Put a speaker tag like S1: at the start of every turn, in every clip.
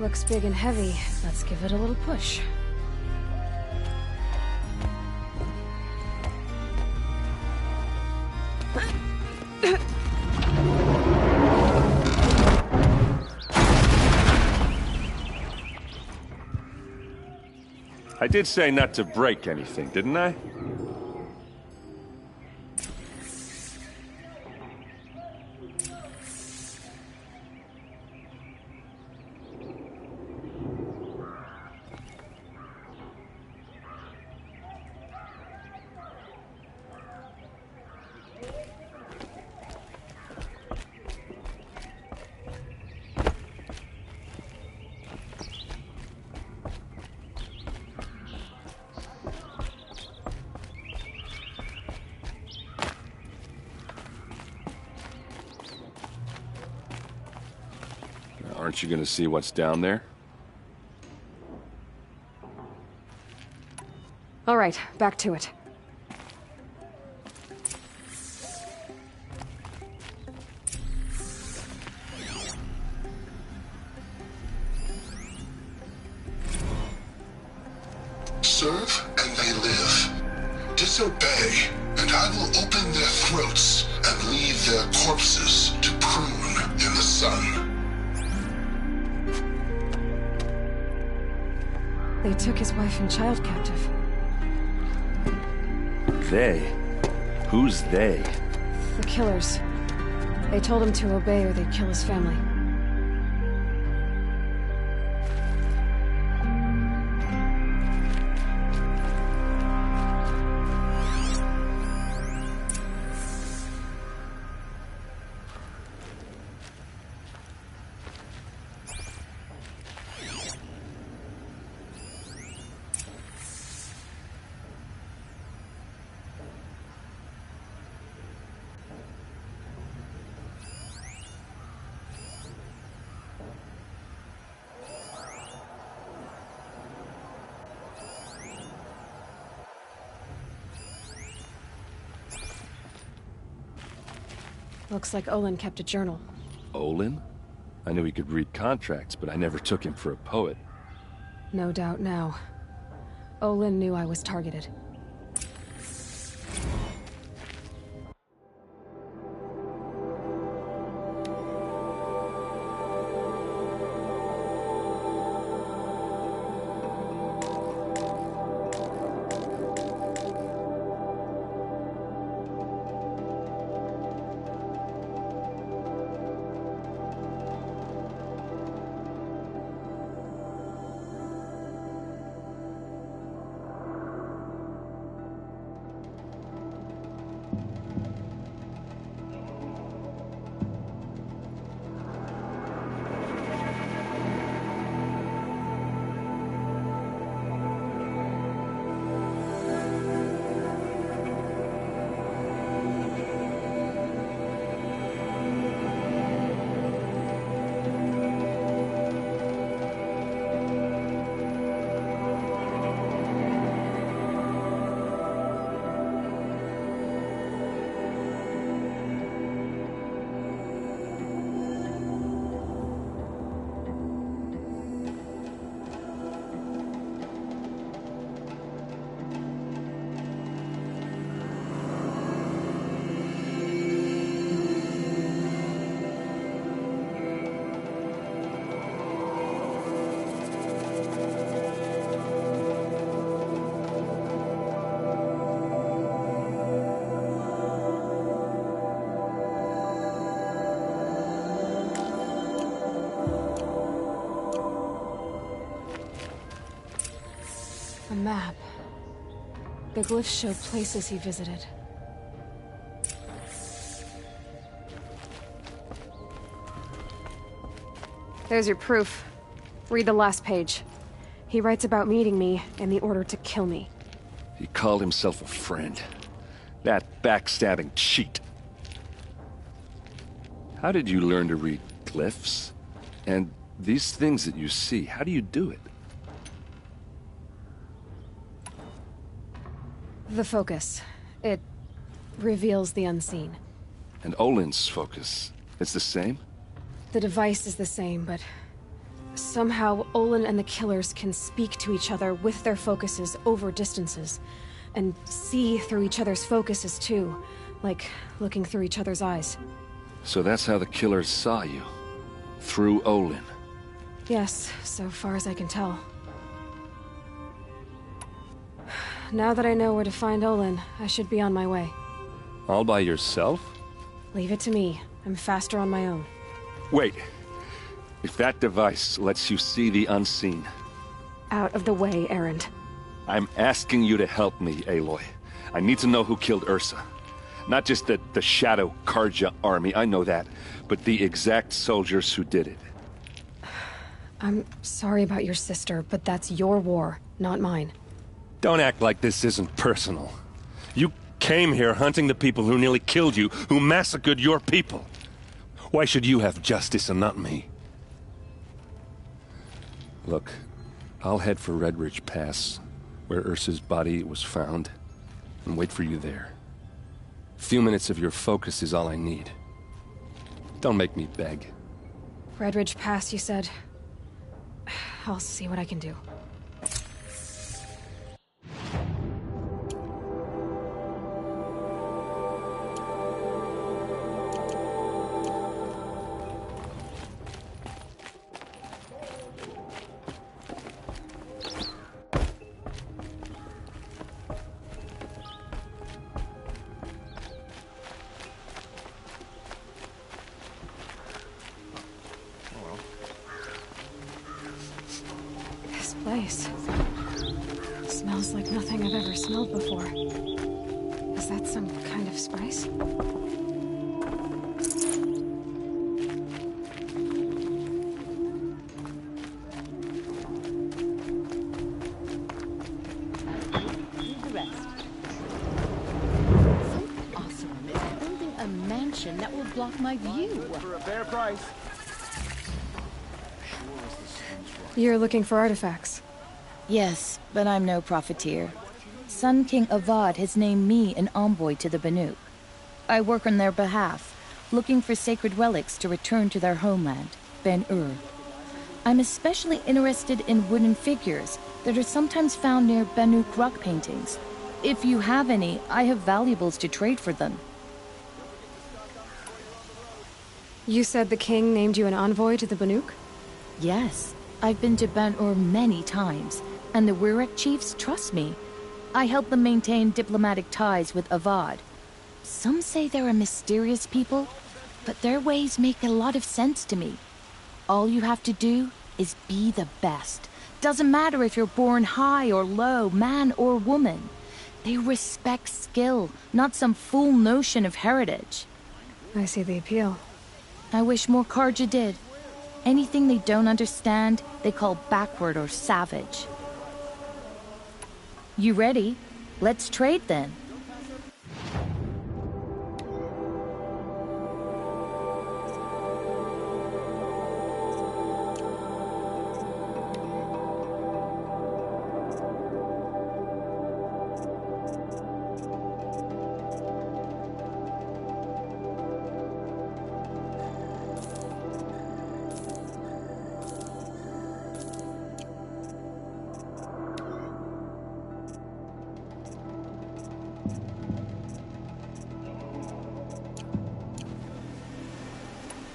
S1: looks big and heavy. Let's give it a little push.
S2: I did say not to break anything, didn't I? Aren't you gonna see what's down there?
S1: All right, back to it.
S3: Serve and they live. Disobey, and I will open their throats and leave their corpses to prune in the sun.
S1: They took his wife and child captive.
S2: They? Who's they?
S1: The killers. They told him to obey or they'd kill his family. Looks like Olin kept a journal.
S2: Olin? I knew he could read contracts, but I never took him for a poet.
S1: No doubt now. Olin knew I was targeted. A map. The glyphs show places he visited. There's your proof. Read the last page. He writes about meeting me and the order to kill me.
S2: He called himself a friend. That backstabbing cheat. How did you learn to read glyphs? And these things that you see, how do you do it?
S1: The focus. It reveals the unseen.
S2: And Olin's focus, it's the same?
S1: The device is the same, but Somehow, Olin and the killers can speak to each other with their focuses over distances. And see through each other's focuses, too. Like looking through each other's eyes.
S2: So that's how the killers saw you? Through Olin?
S1: Yes, so far as I can tell. Now that I know where to find Olin, I should be on my way.
S2: All by yourself?
S1: Leave it to me. I'm faster on my own.
S2: Wait. If that device lets you see the unseen...
S1: Out of the way, Erend.
S2: I'm asking you to help me, Aloy. I need to know who killed Ursa. Not just the Shadow Karja army, I know that, but the exact soldiers who did it.
S1: I'm sorry about your sister, but that's your war, not mine.
S2: Don't act like this isn't personal. You came here hunting the people who nearly killed you, who massacred your people. Why should you have justice and not me? Look, I'll head for Red Ridge Pass, where Ursa's body was found, and wait for you there. A few minutes of your focus is all I need. Don't make me beg.
S1: Red Ridge Pass, you said? I'll see what I can do. Place. Smells like nothing I've ever smelled before. Is that some kind of spice?
S4: Awesome is building a mansion that will block my view.
S5: For a fair price.
S1: You're looking for artifacts.
S4: Yes, but I'm no profiteer. Sun King Avad has named me an envoy to the Banuk. I work on their behalf, looking for sacred relics to return to their homeland, Ben-Ur. I'm especially interested in wooden figures that are sometimes found near Banuk rock paintings. If you have any, I have valuables to trade for them.
S1: You said the king named you an envoy to the Banuk?
S4: Yes. I've been to Ben-Ur many times, and the Wirek chiefs trust me. I help them maintain diplomatic ties with Avad. Some say they're a mysterious people, but their ways make a lot of sense to me. All you have to do is be the best. Doesn't matter if you're born high or low, man or woman. They respect skill, not some fool notion of heritage.
S1: I see the appeal.
S4: I wish more Karja did. Anything they don't understand, they call backward or savage. You ready? Let's trade then.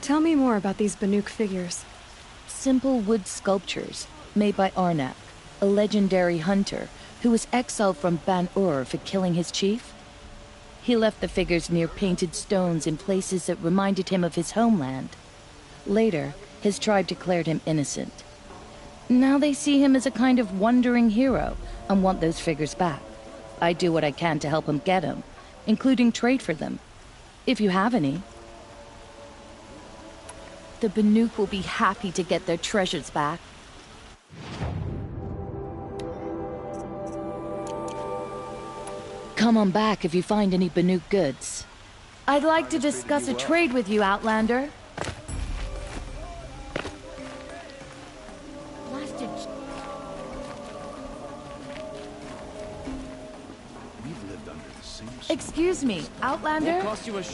S1: Tell me more about these Banuk figures.
S4: Simple wood sculptures made by Arnak, a legendary hunter who was exiled from Ban-Ur for killing his chief. He left the figures near painted stones in places that reminded him of his homeland. Later, his tribe declared him innocent. Now they see him as a kind of wandering hero and want those figures back. I do what I can to help him get them, including trade for them, if you have any. The Banuk will be happy to get their treasures back. Come on back if you find any Banuk goods. I'd like to discuss a trade with you, Outlander. Blasted. Excuse me, Outlander?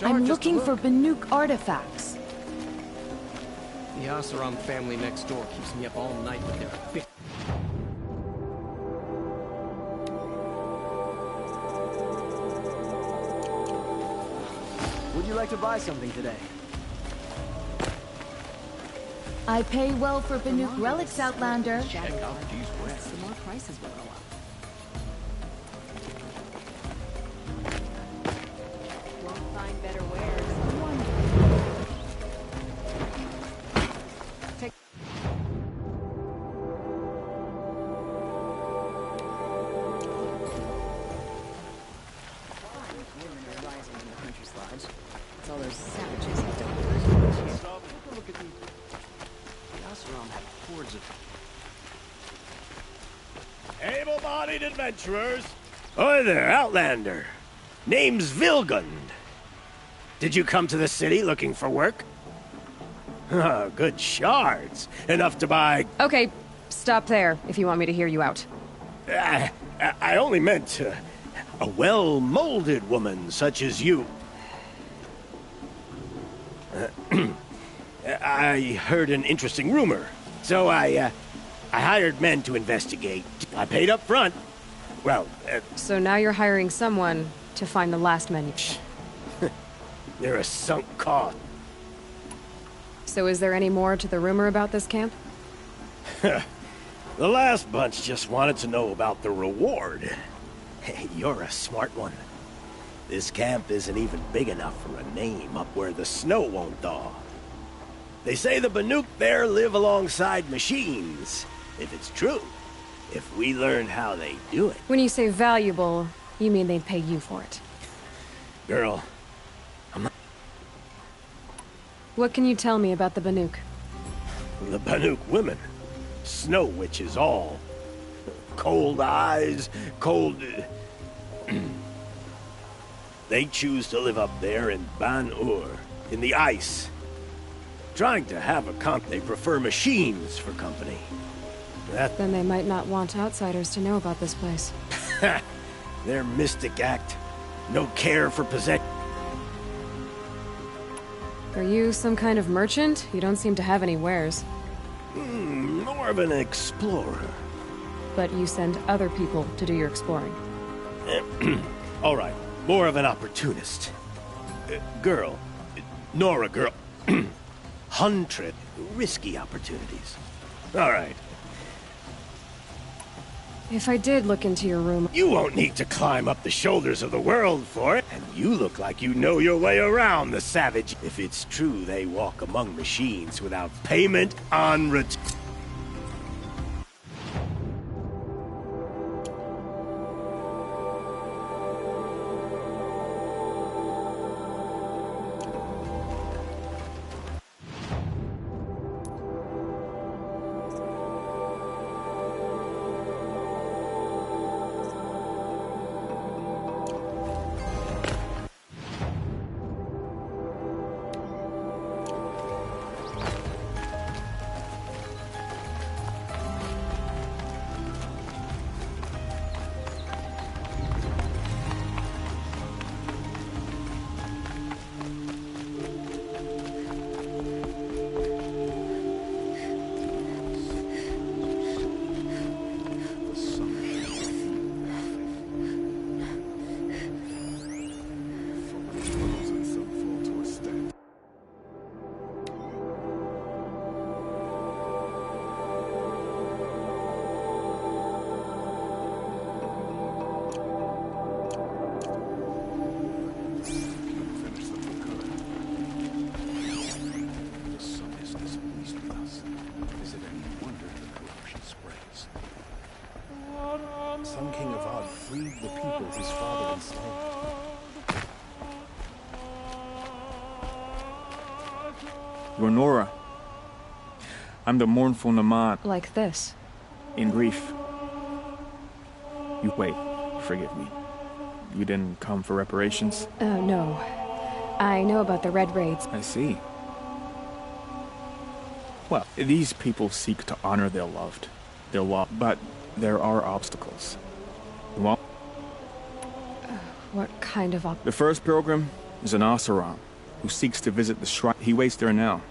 S4: I'm looking for Banuk artifacts.
S5: The Oseram family next door keeps me up all night with their big...
S6: Would you like to buy something today?
S4: I pay well for Banuk relics, Outlander.
S5: Check out these reds.
S1: The more prices will go up. Won't find better wares. Take. Women are rising in the country's lives. It's all those savages and doctors.
S6: Stop and take a look at these. The Oseram have hordes of...
S7: Able-bodied adventurers! Oi there, Outlander. Name's Vilgund. Did you come to the city looking for work? Oh, good shards. Enough to buy...
S1: Okay, stop there if you want me to hear you out.
S7: I only meant a well-molded woman such as you. I heard an interesting rumor, so I hired men to investigate. I paid up front. Well,
S1: So now you're hiring someone to find the last menu.
S7: they're a sunk cost.
S1: So is there any more to the rumor about this camp?
S7: The last bunch just wanted to know about the reward. Hey, you're a smart one. This camp isn't even big enough for a name up where the snow won't thaw. They say the Banuk there live alongside machines. If it's true, if we learn how they do it.
S1: When you say valuable, you mean they'd pay you for it.
S7: Girl,
S1: What can you tell me about the Banuk?
S7: the Banuk women. Snow witches all. Cold eyes, cold... They choose to live up there in Ban-Ur, in the ice. Trying to have a they prefer machines for company. That
S1: Then they might not want outsiders to know about this place.
S7: their mystic act. No care for possession.
S1: Are you some kind of merchant? You don't seem to have any wares.
S7: More of an explorer.
S1: But you send other people to do your exploring.
S7: All right, more of an opportunist. Girl. Nora girl. Hunted. Risky opportunities. All right.
S1: If I did look into your room...
S7: You won't need to climb up the shoulders of the world for it. And you look like you know your way around the savage. If it's true they walk among machines without payment on return.
S8: Sun King of Odd freed the people his father enslaved.
S9: You're Nora. I'm the mournful Namad.
S1: Like this.
S9: In grief. You wait. Forgive me. You didn't come for reparations?
S1: No. I know about the Red Raids.
S9: I see. Well, these people seek to honor their loved. Their love. But there are obstacles. Well,
S1: What kind of
S9: the first pilgrim is an Oseram who seeks to visit the shrine. He waits there now,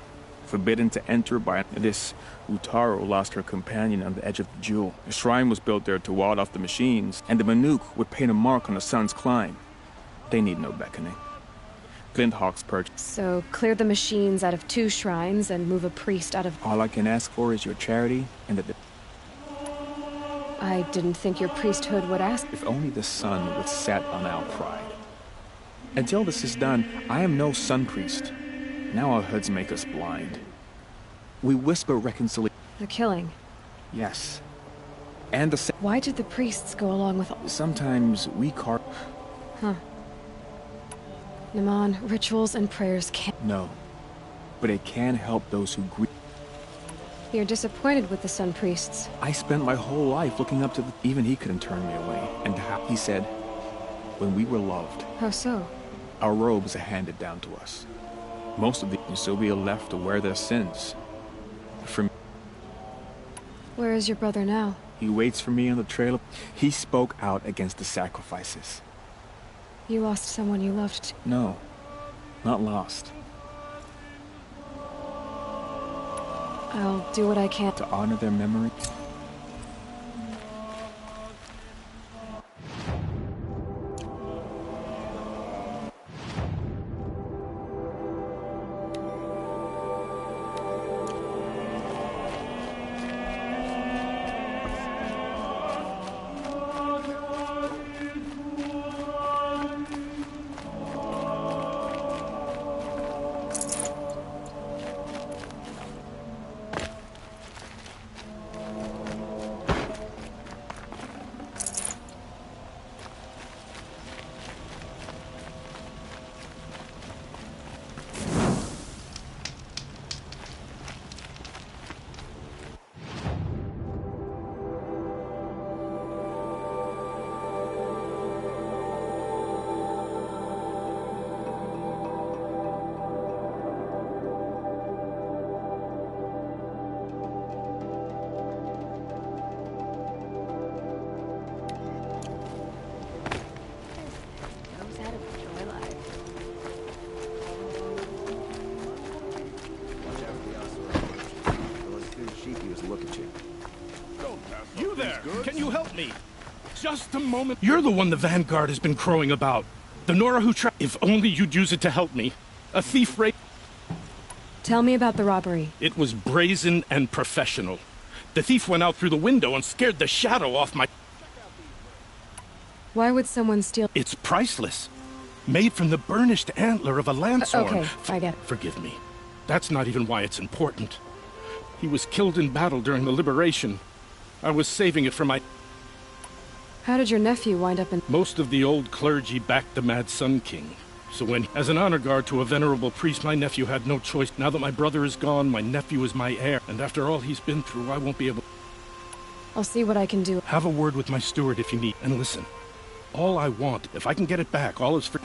S9: forbidden to enter by this. Utaro lost her companion on the edge of the jewel. A shrine was built there to ward off the machines, and the Manuk would paint a mark on the sun's climb. They need no beckoning. Glinthawk's perch.
S1: So, clear the machines out of 2 shrines and move a priest out of...
S9: All I can ask for is your charity and that
S1: I didn't think your priesthood would ask.
S9: if only the sun would set on our pride. Until this is done, I am no sun priest. Now our hoods make us blind. We whisper reconciliation.
S1: The killing.
S9: Yes. And the
S1: Why did the priests go along with...
S9: sometimes we carve...
S1: Huh. Naman, rituals and prayers can't...
S9: No. But it can help those who grieve.
S1: You're disappointed with the Sun Priests.
S9: I spent my whole life looking up to the... Even he couldn't turn me away. And he said, when we were loved...
S1: How so?
S9: Our robes are handed down to us. Most of the... so we are left to wear their sins. For me...
S1: Where is your brother now?
S9: He waits for me on the trail. He spoke out against the sacrifices.
S1: You lost someone you loved.
S9: No. Not lost.
S1: I'll do what I can.
S9: To honor their memory.
S8: You there! Can you help me? Just a moment. You're the one the Vanguard has been crowing about. The Nora who If only you'd use it to help me. A thief raped...
S1: Tell me about the robbery.
S8: It was brazen and professional. The thief went out through the window and scared the shadow off my...
S1: Why would someone steal...
S8: It's priceless. Made from the burnished antler of a lanthorn.
S1: Okay, I get it.
S8: Forgive me. That's not even why it's important. He was killed in battle during the liberation. I was saving it for my...
S1: How did your nephew wind up in...
S8: Most of the old clergy backed the Mad Sun King. So when, as an honor guard to a venerable priest, my nephew had no choice. Now that my brother is gone, my nephew is my heir. And after all he's been through, I won't be able...
S1: I'll see what I can do.
S8: Have a word with my steward if you need. And listen, all I want, if I can get it back, all is for...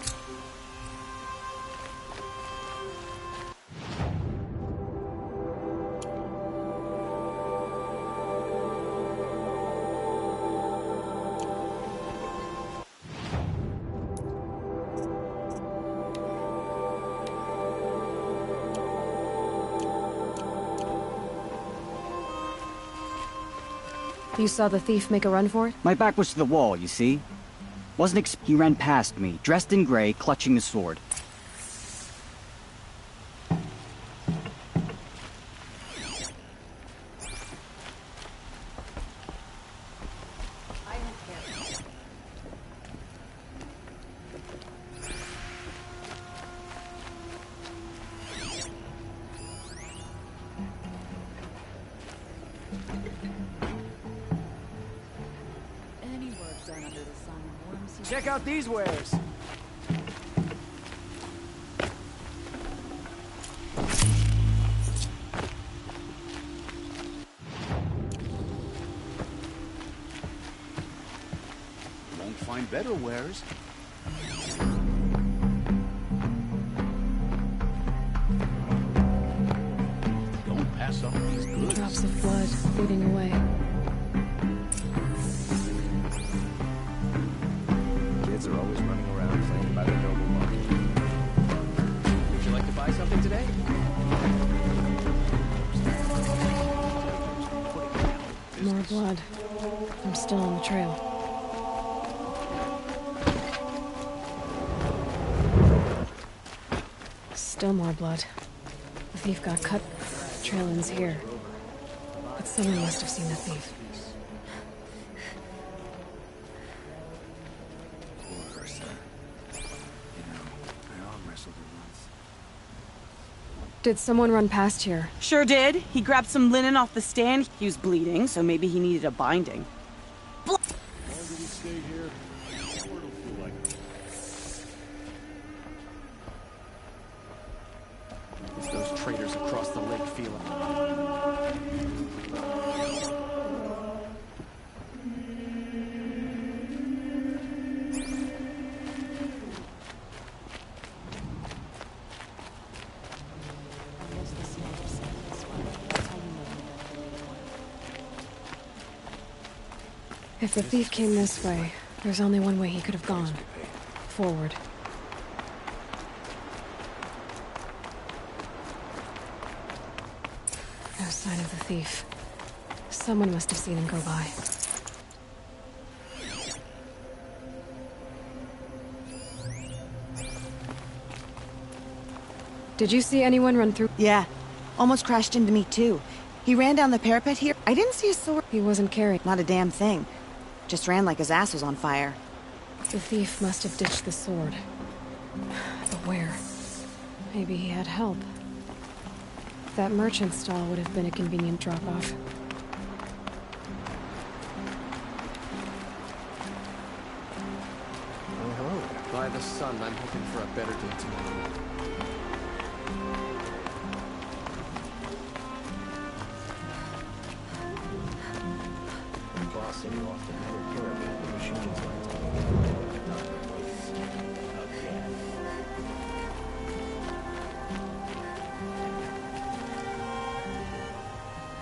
S1: You saw the thief make a run for it?
S6: My back was to the wall, you see? He ran past me, dressed in gray, clutching the sword.
S5: Check out these wares.
S10: Won't find better wares. Don't pass up these goods.
S1: Drops of blood fading away.
S5: Are always running around playing by the noble market. Would you like to buy something today?
S1: More blood. I'm still on the trail. Still more blood. The thief got cut. The trail ends here. But someone must have seen the thief. Did someone run past here?
S11: Sure did. He grabbed some linen off the stand. He was bleeding, so maybe he needed a binding.
S10: How long did he stay here? Sure don't feel like it.
S5: It's those traitors across the lake feeling.
S1: If the thief came this way, there's only one way he could have gone. Forward. No sign of the thief. Someone must have seen him go by. Did you see anyone run through?
S11: Yeah. Almost crashed into me, too. He ran down the parapet here. I didn't see a sword.
S1: He wasn't carrying.
S11: Not a damn thing. Just ran like his ass was on fire.
S1: The thief must have ditched the sword. But where? Maybe he had help. That merchant stall would have been a convenient drop-off.
S5: Oh, hello. By the sun, I'm hoping for a better day tomorrow.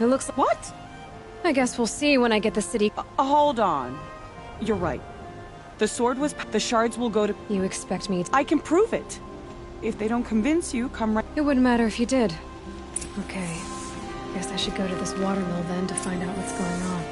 S1: It looks like...
S11: What?
S1: I guess we'll see when I get the city...
S11: Hold on. You're right. The sword was... The shards will go to...
S1: You expect me to...
S11: I can prove it. If they don't convince you, come right...
S1: It wouldn't matter if you did. Okay. Guess I should go to this watermill then to find out what's going on.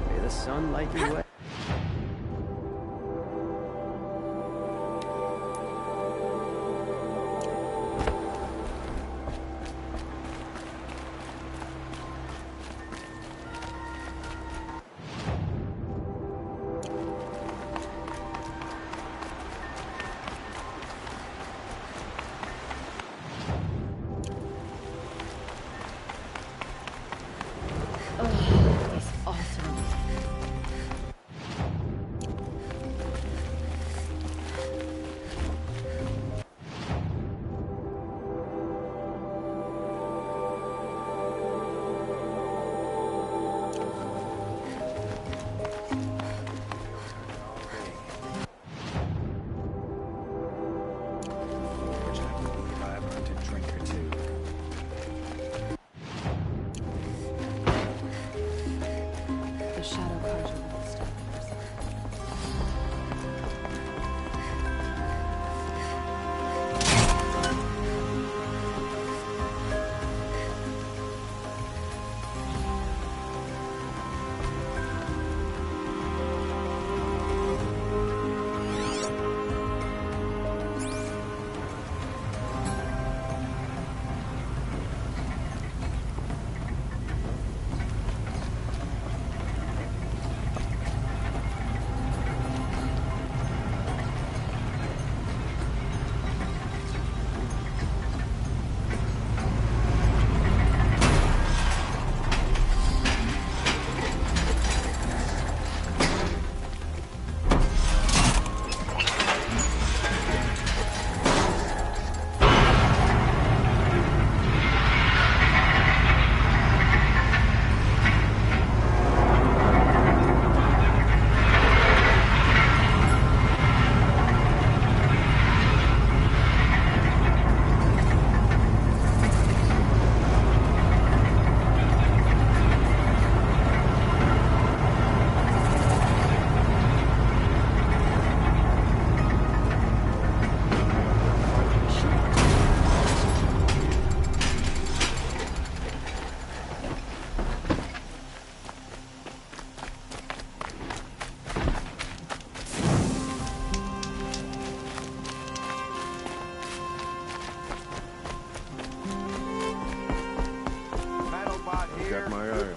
S5: May the sun light your way.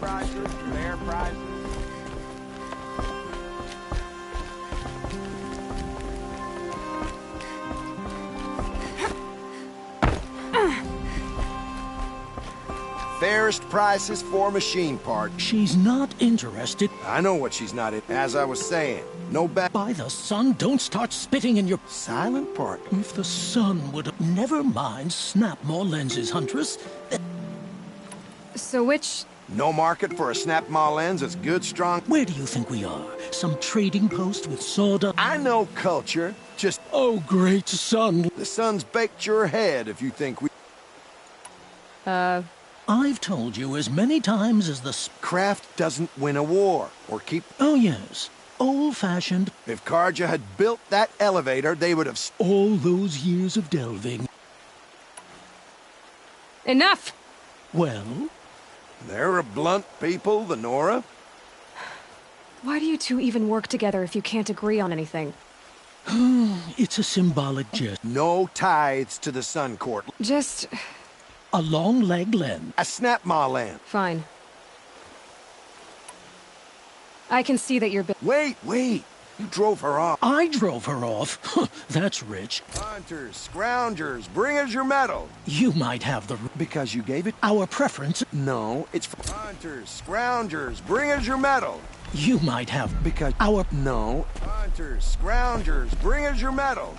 S12: prices, fair prices. Fairest prices for machine parts.
S13: She's not interested.
S12: I know what she's not in. As I was saying, no back.
S13: By the sun, don't start spitting in your
S12: silent part.
S13: If the sun would never mind, snap more lenses, Huntress.
S1: So which...
S12: No market for a snap-maw lens that's good, strong.
S13: Where do you think we are? Some trading post with sawdust?
S12: I know culture. Just...
S13: Oh, great sun.
S12: The sun's baked your head if you think we...
S13: I've told you as many times as the...
S12: Craft doesn't win a war, or keep...
S13: Oh, yes. Old-fashioned.
S12: If Karja had built that elevator, they would have...
S13: All those years of delving.
S1: Enough!
S13: Well?
S12: They're a blunt people, the Nora.
S1: Why do you two even work together if you can't agree on anything?
S13: It's a symbolic gesture.
S12: No tithes to the Sun Court.
S1: Just...
S13: A long leg lens.
S12: A snap-maw lens.
S1: Fine. I can see that you're...
S12: Wait! You drove her off.
S13: I drove her off? That's rich.
S12: Hunters, scroungers, bring us your medal.
S13: You might have the...
S12: Because you gave it?
S13: Our preference?
S12: No, it's for... Hunters, scroungers, bring us your medal.
S13: You might have...
S12: Because...
S13: Our...
S12: No. Hunters, scroungers, bring us your medal.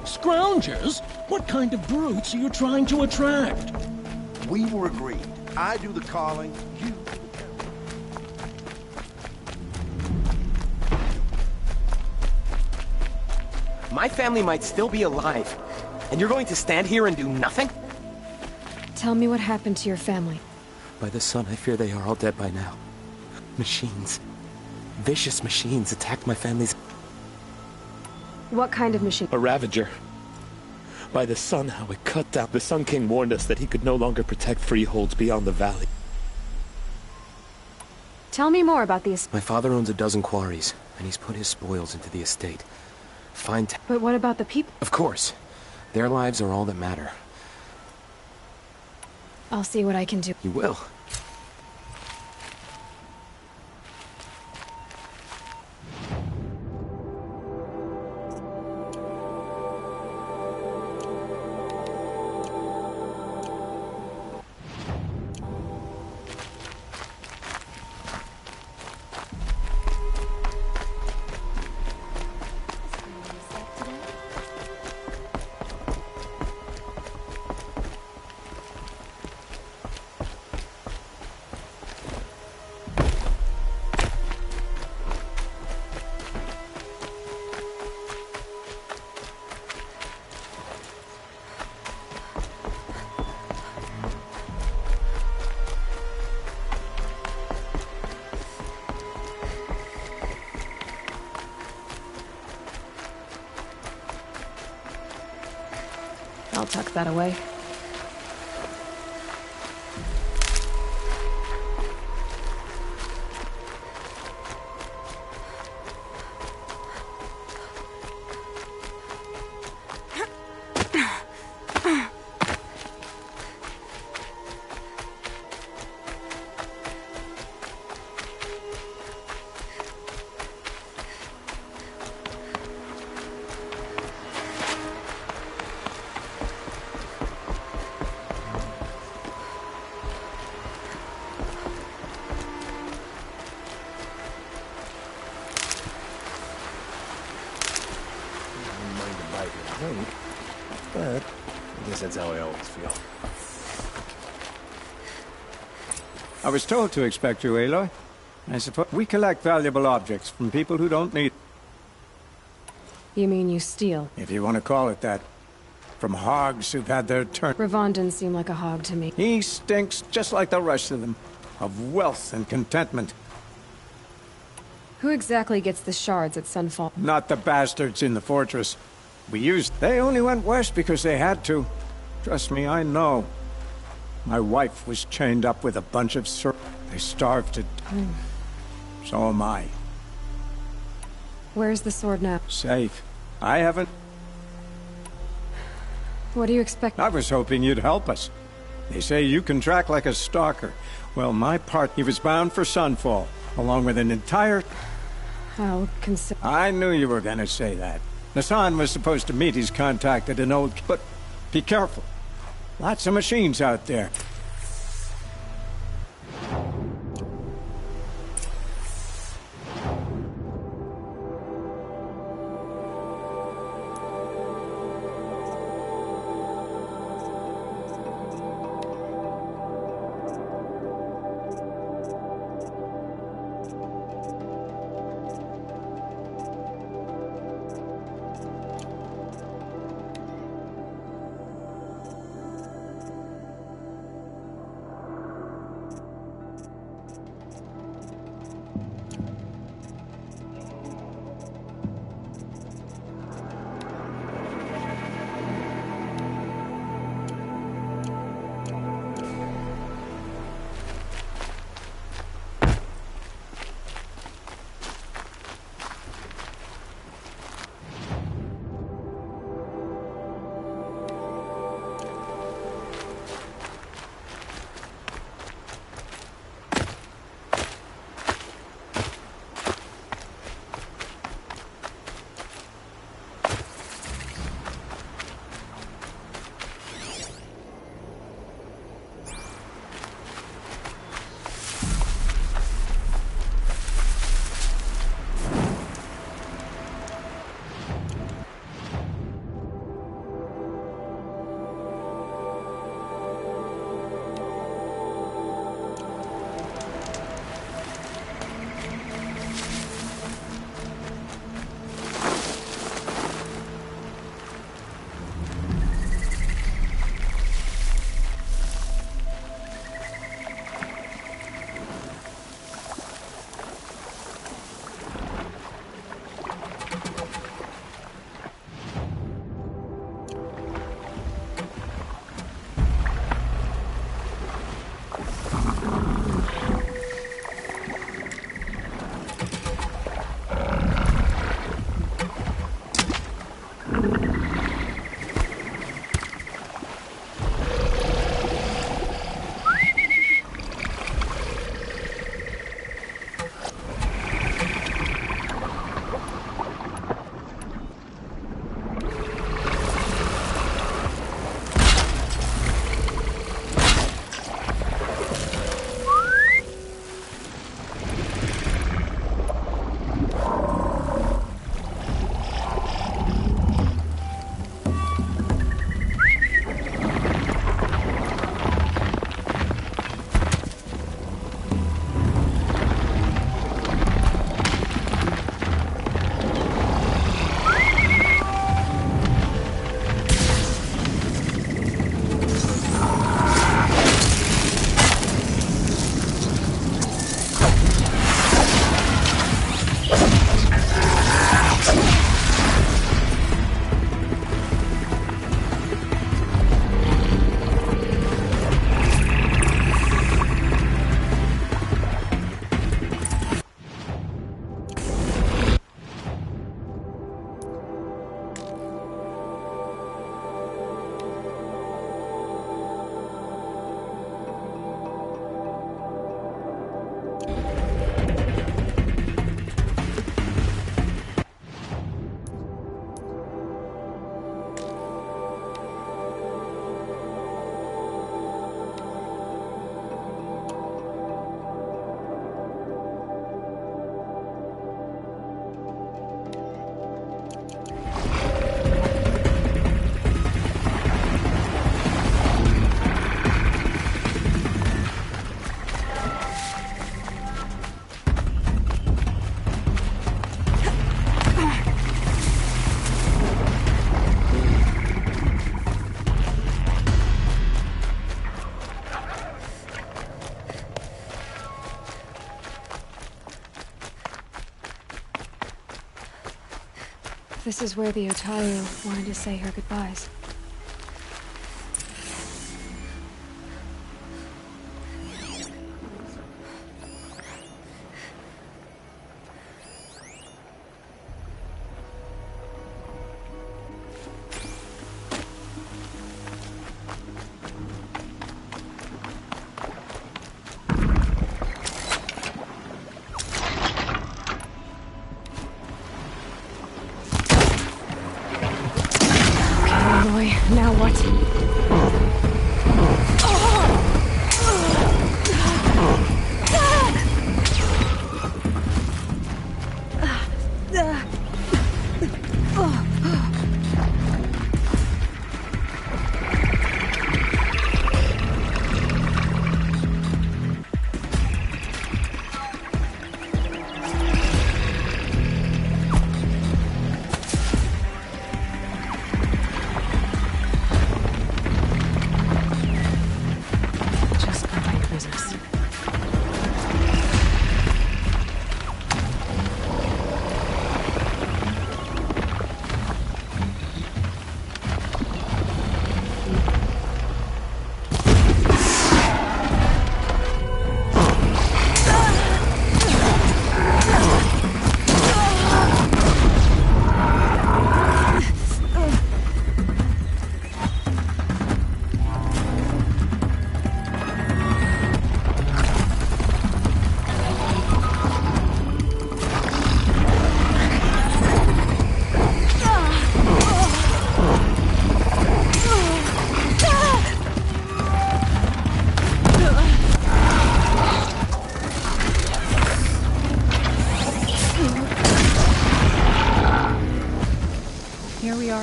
S13: Scroungers? What kind of brutes are you trying to attract?
S12: We were agreed. I do the calling, you...
S5: My family might still be alive, and you're going to stand here and do nothing?
S1: Tell me what happened to your family.
S5: By the sun, I fear they are all dead by now. Machines. Vicious machines attacked my family's...
S1: What kind of machine?
S14: A Ravager. By the sun, how it cut down. The Sun King warned us that he could no longer protect freeholds beyond the valley.
S1: Tell me more about these.
S5: My father owns a dozen quarries, and he's put his spoils into the estate.
S1: But what about the people?
S5: Of course. Their lives are all that matter.
S1: I'll see what I can do.
S5: You will.
S1: I'll tuck that away.
S7: But I guess that's how I always feel.
S15: I was told to expect you, Aloy. I suppose we collect valuable objects from people who don't need...
S1: You mean you steal?
S15: If you want to call it that. From hogs who've had their turn.
S1: Ravon didn't seem like a hog to me.
S15: He stinks just like the rest of them. Of wealth and contentment.
S1: Who exactly gets the shards at Sunfall?
S15: Not the bastards in the fortress. They only went west because they had to. Trust me, I know. My wife was chained up with a bunch of They starved to... So am I.
S1: Where's the sword now?
S15: Safe. I haven't...
S1: What do you expect?
S15: I was hoping you'd help us. They say you can track like a stalker. Well, my part, he was bound for Sunfall, along with an entire...
S1: I'll consider...
S15: I knew you were gonna say that. Nassan was supposed to meet his contact at an old... But be careful. Lots of machines out there.
S1: This is where the Otaru wanted to say her goodbyes.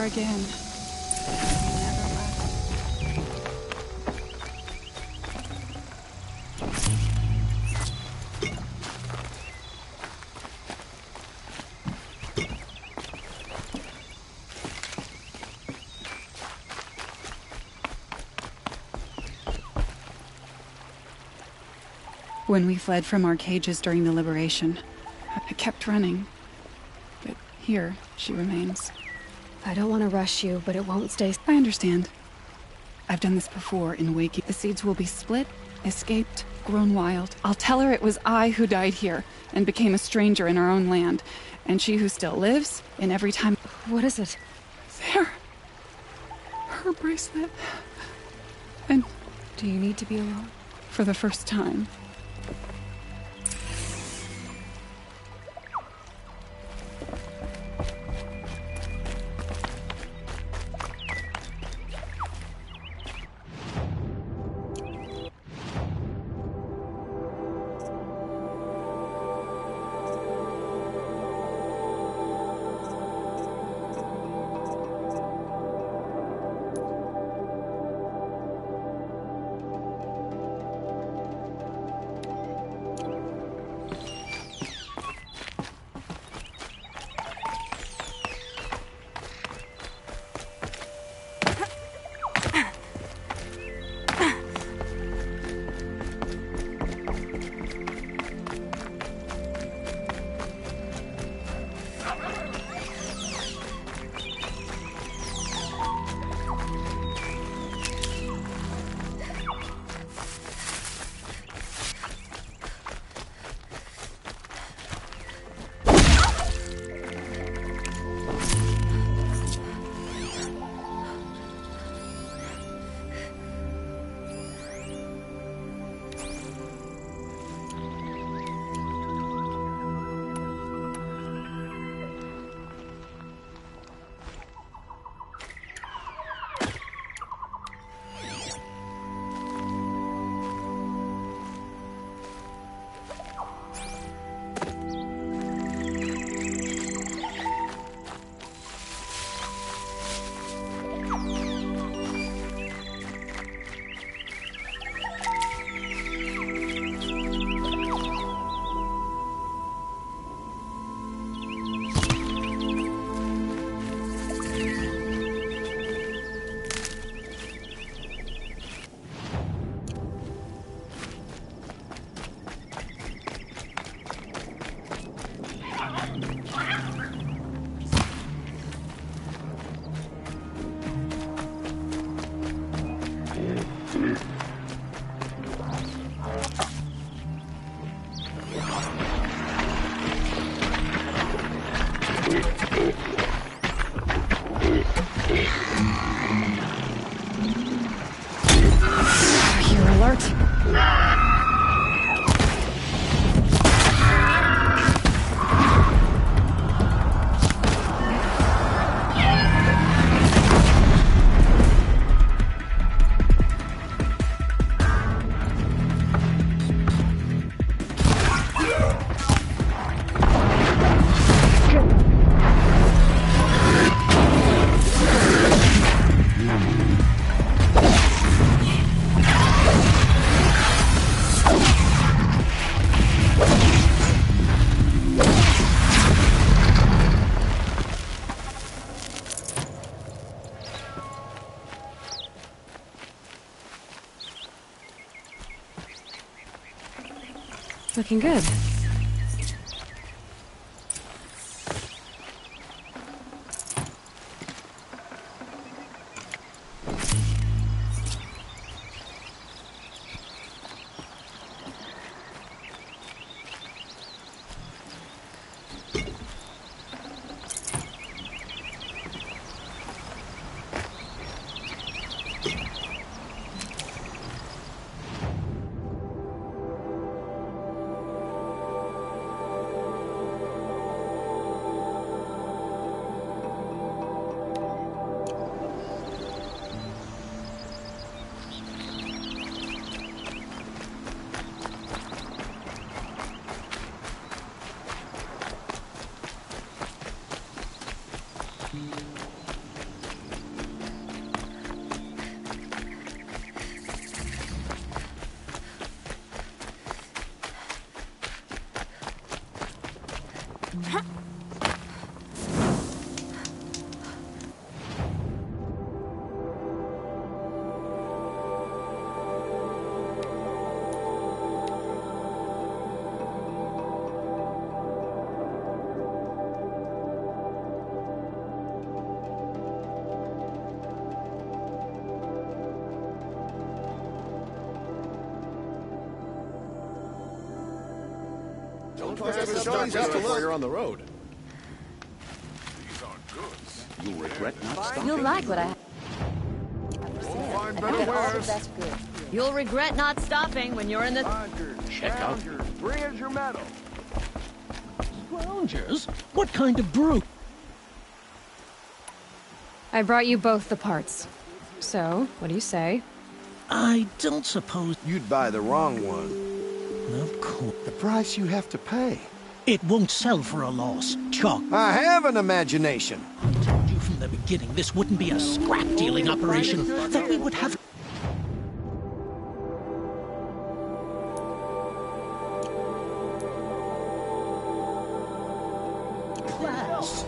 S16: are again. You never left. When we fled from our cages during the liberation, I kept running. But here, she remains.
S1: I don't want to rush you, but it won't stay.
S16: I understand. I've done this before in Wakey. The seeds will be split, escaped, grown wild. I'll tell her it was I who died here and became a stranger in our own land. And she who still lives, in every time...
S1: What is it?
S16: There. Her bracelet. And...
S1: Do you need to be alone?
S16: For the first time.
S1: Looking good.
S10: Before you're on the road.
S17: You'll regret not stopping.
S18: You'll like what I have.
S12: Find
S18: I
S12: better
S18: got all the
S12: wares.
S18: best goods. You'll regret not stopping when you're in the...
S17: Check out.
S12: Bring us your medal.
S13: Scroungers? What kind of brute?
S1: I brought you both the parts. So, what do you say?
S13: I don't suppose...
S12: You'd buy the wrong one.
S13: Of course.
S12: The price you have to pay.
S13: It won't sell for a loss. Chalk.
S12: I have an imagination.
S13: I told you from the beginning this wouldn't be a scrap-dealing operation. That we would have... class.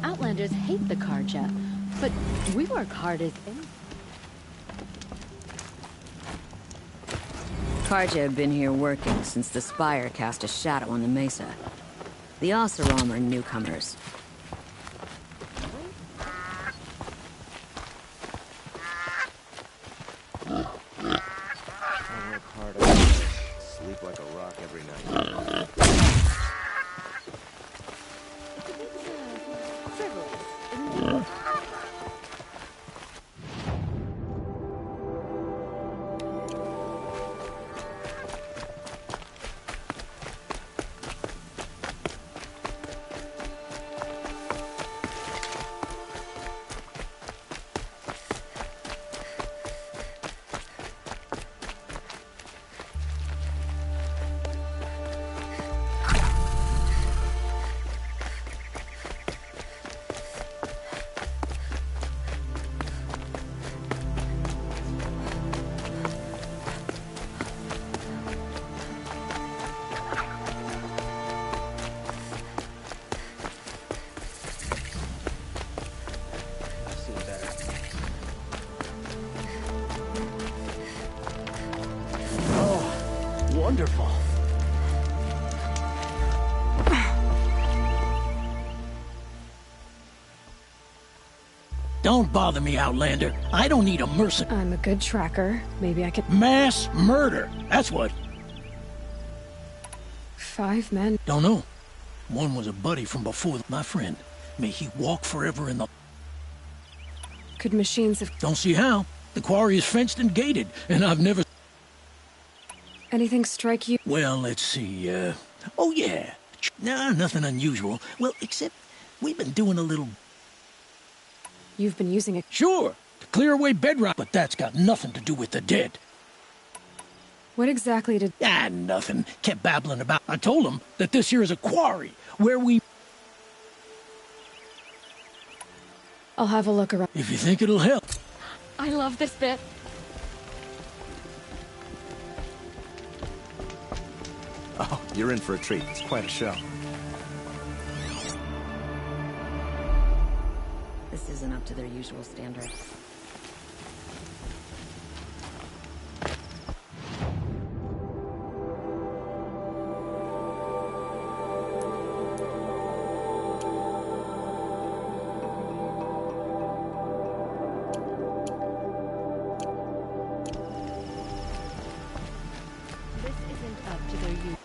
S18: Outlanders hate the Karja, but we work hard as any...
S19: Karja have been here working since the Spire cast a shadow on the mesa. The Oseram are newcomers.
S12: I work hard every day. Sleep like a rock every night.
S13: Wonderful. Don't bother me, Outlander. I don't need a mercenary.
S1: I'm a good tracker. Maybe I could...
S13: Mass murder. That's what.
S1: 5 men.
S13: Don't know. One was a buddy from before my friend. May he walk forever in the...
S1: Could machines have...
S13: Don't see how. The quarry is fenced and gated, and I've never...
S1: Anything strike you?
S13: Well, let's see, oh yeah. Nah, nothing unusual. Well, except we've been doing a little...
S1: You've been using it?
S13: Sure, to clear away bedrock, but that's got nothing to do with the dead.
S1: What exactly did...
S13: Ah, nothing. Kept babbling about... I told him that this here is a quarry, where we...
S1: I'll have a look around.
S13: If you think it'll help.
S18: I love this bit.
S10: Oh, you're in for a treat. It's quite a show.
S19: This isn't up to their usual standard.
S18: This isn't up to their usual...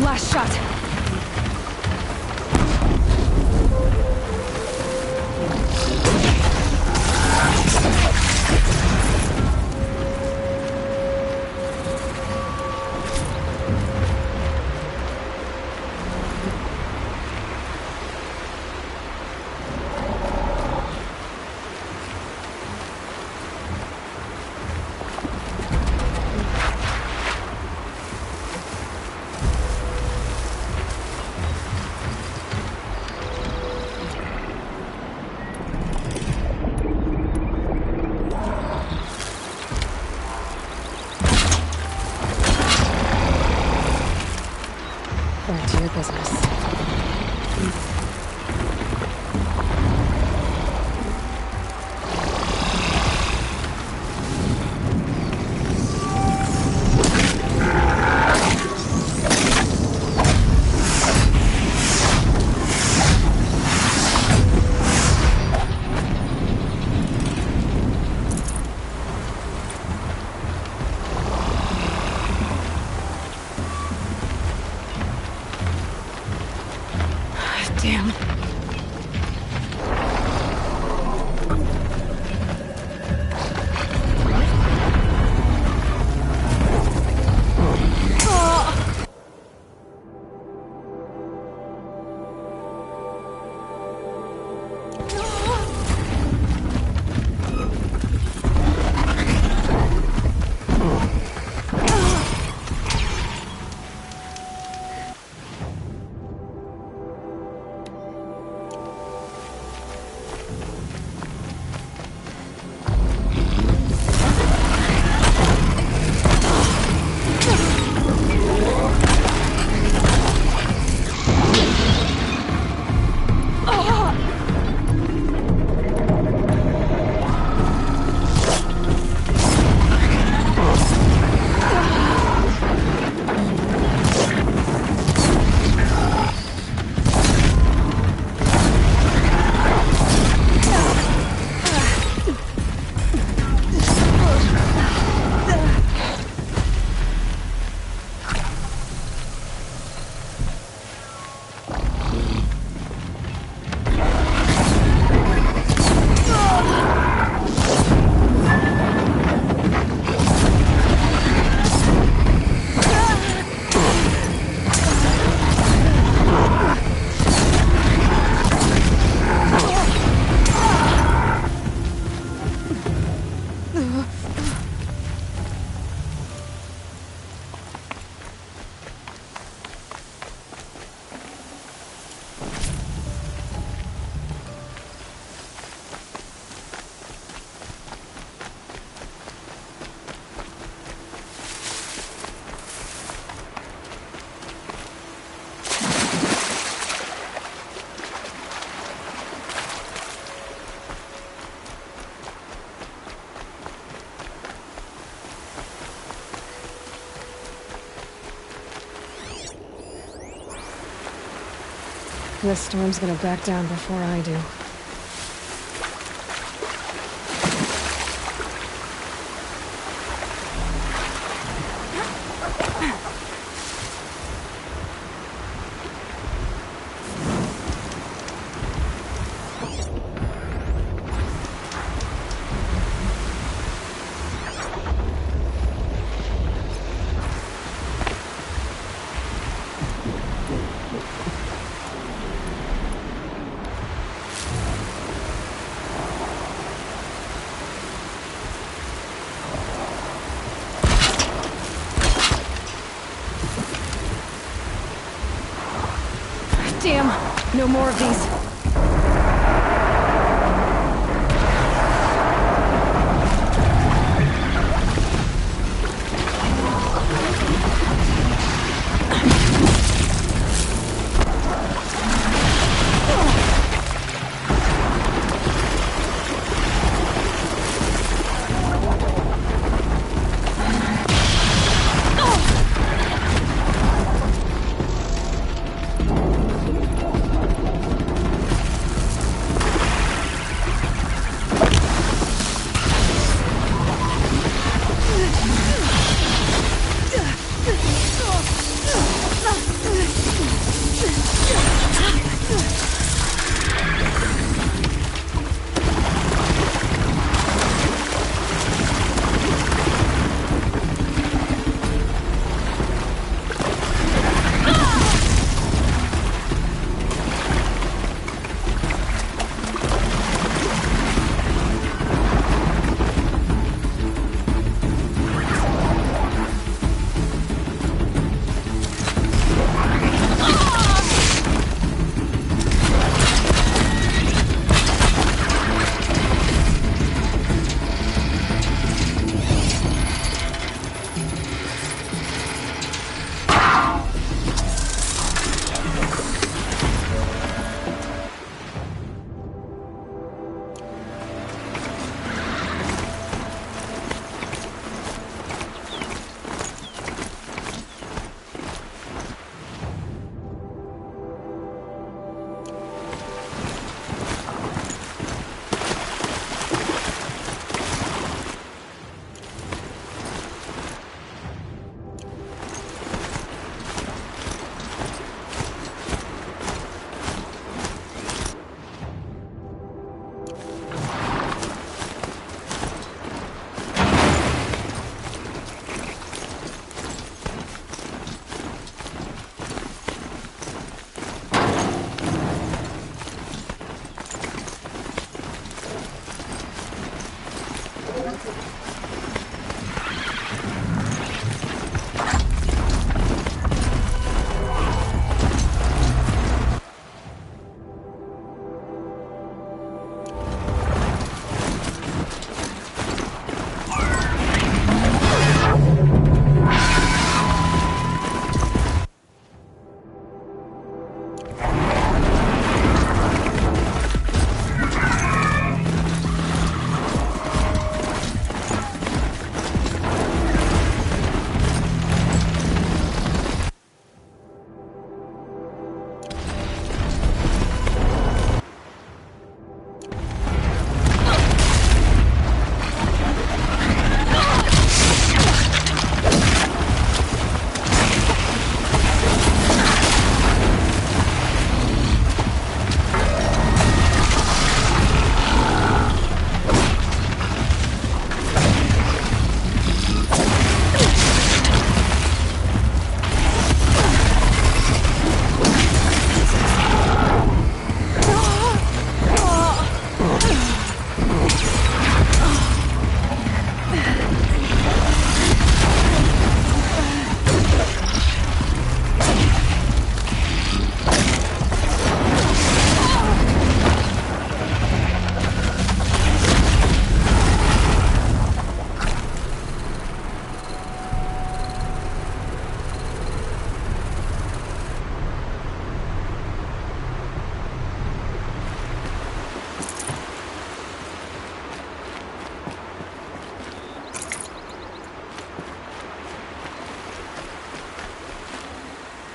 S1: Last shot. Back to your business. Damn. This storm's gonna back down before I do. Damn! No more of these.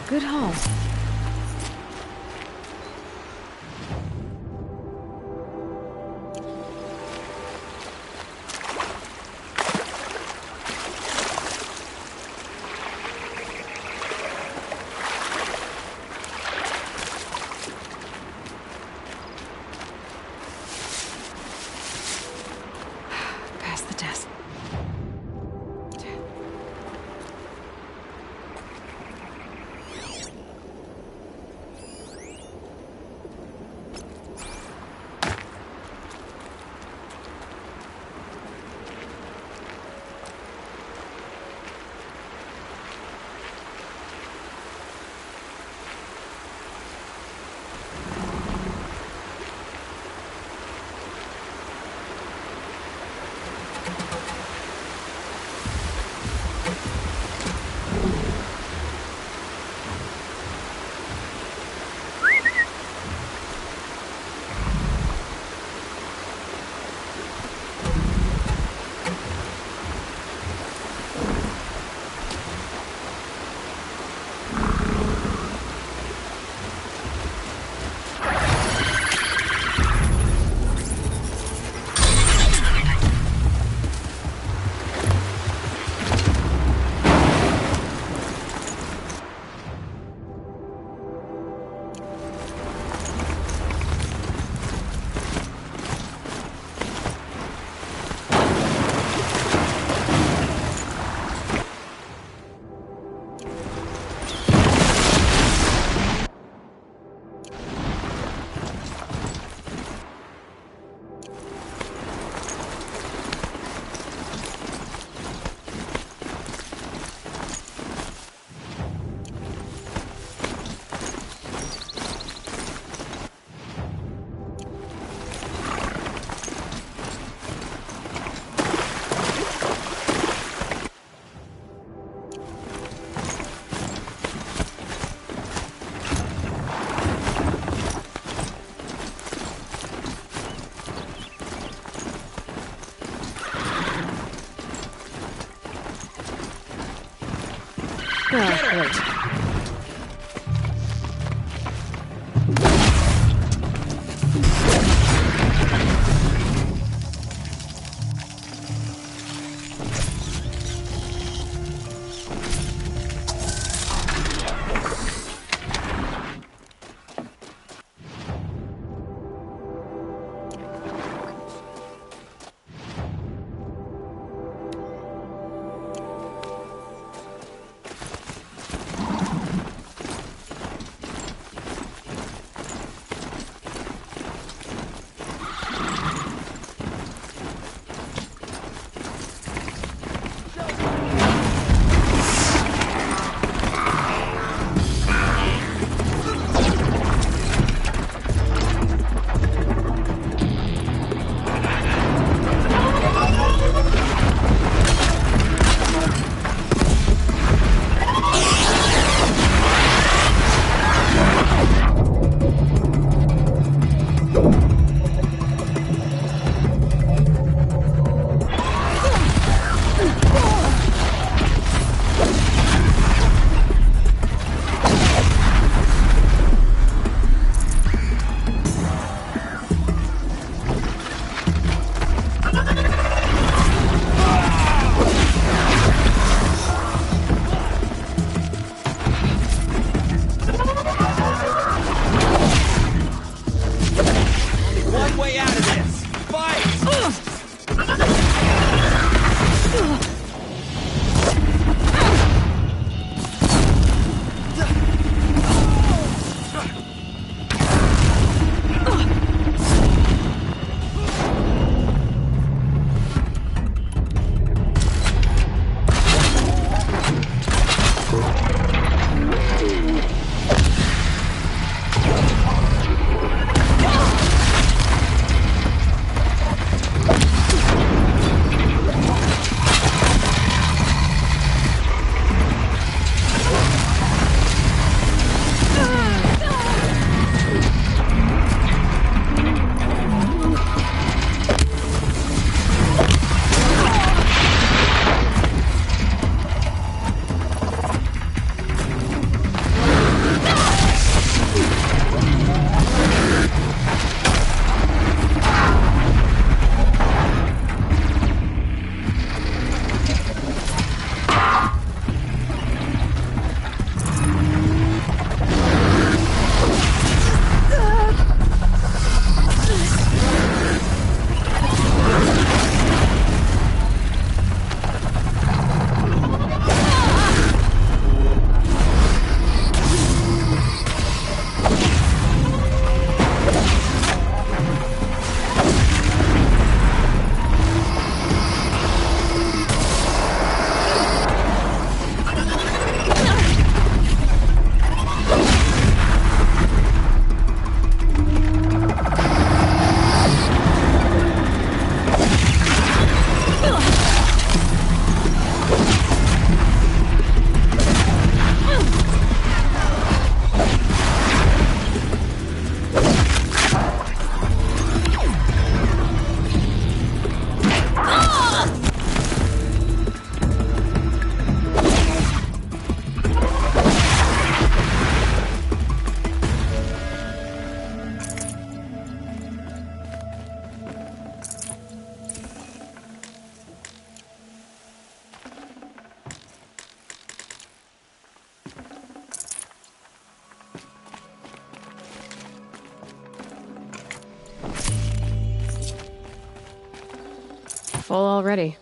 S1: Good haul. Pass the test. Great. Full already.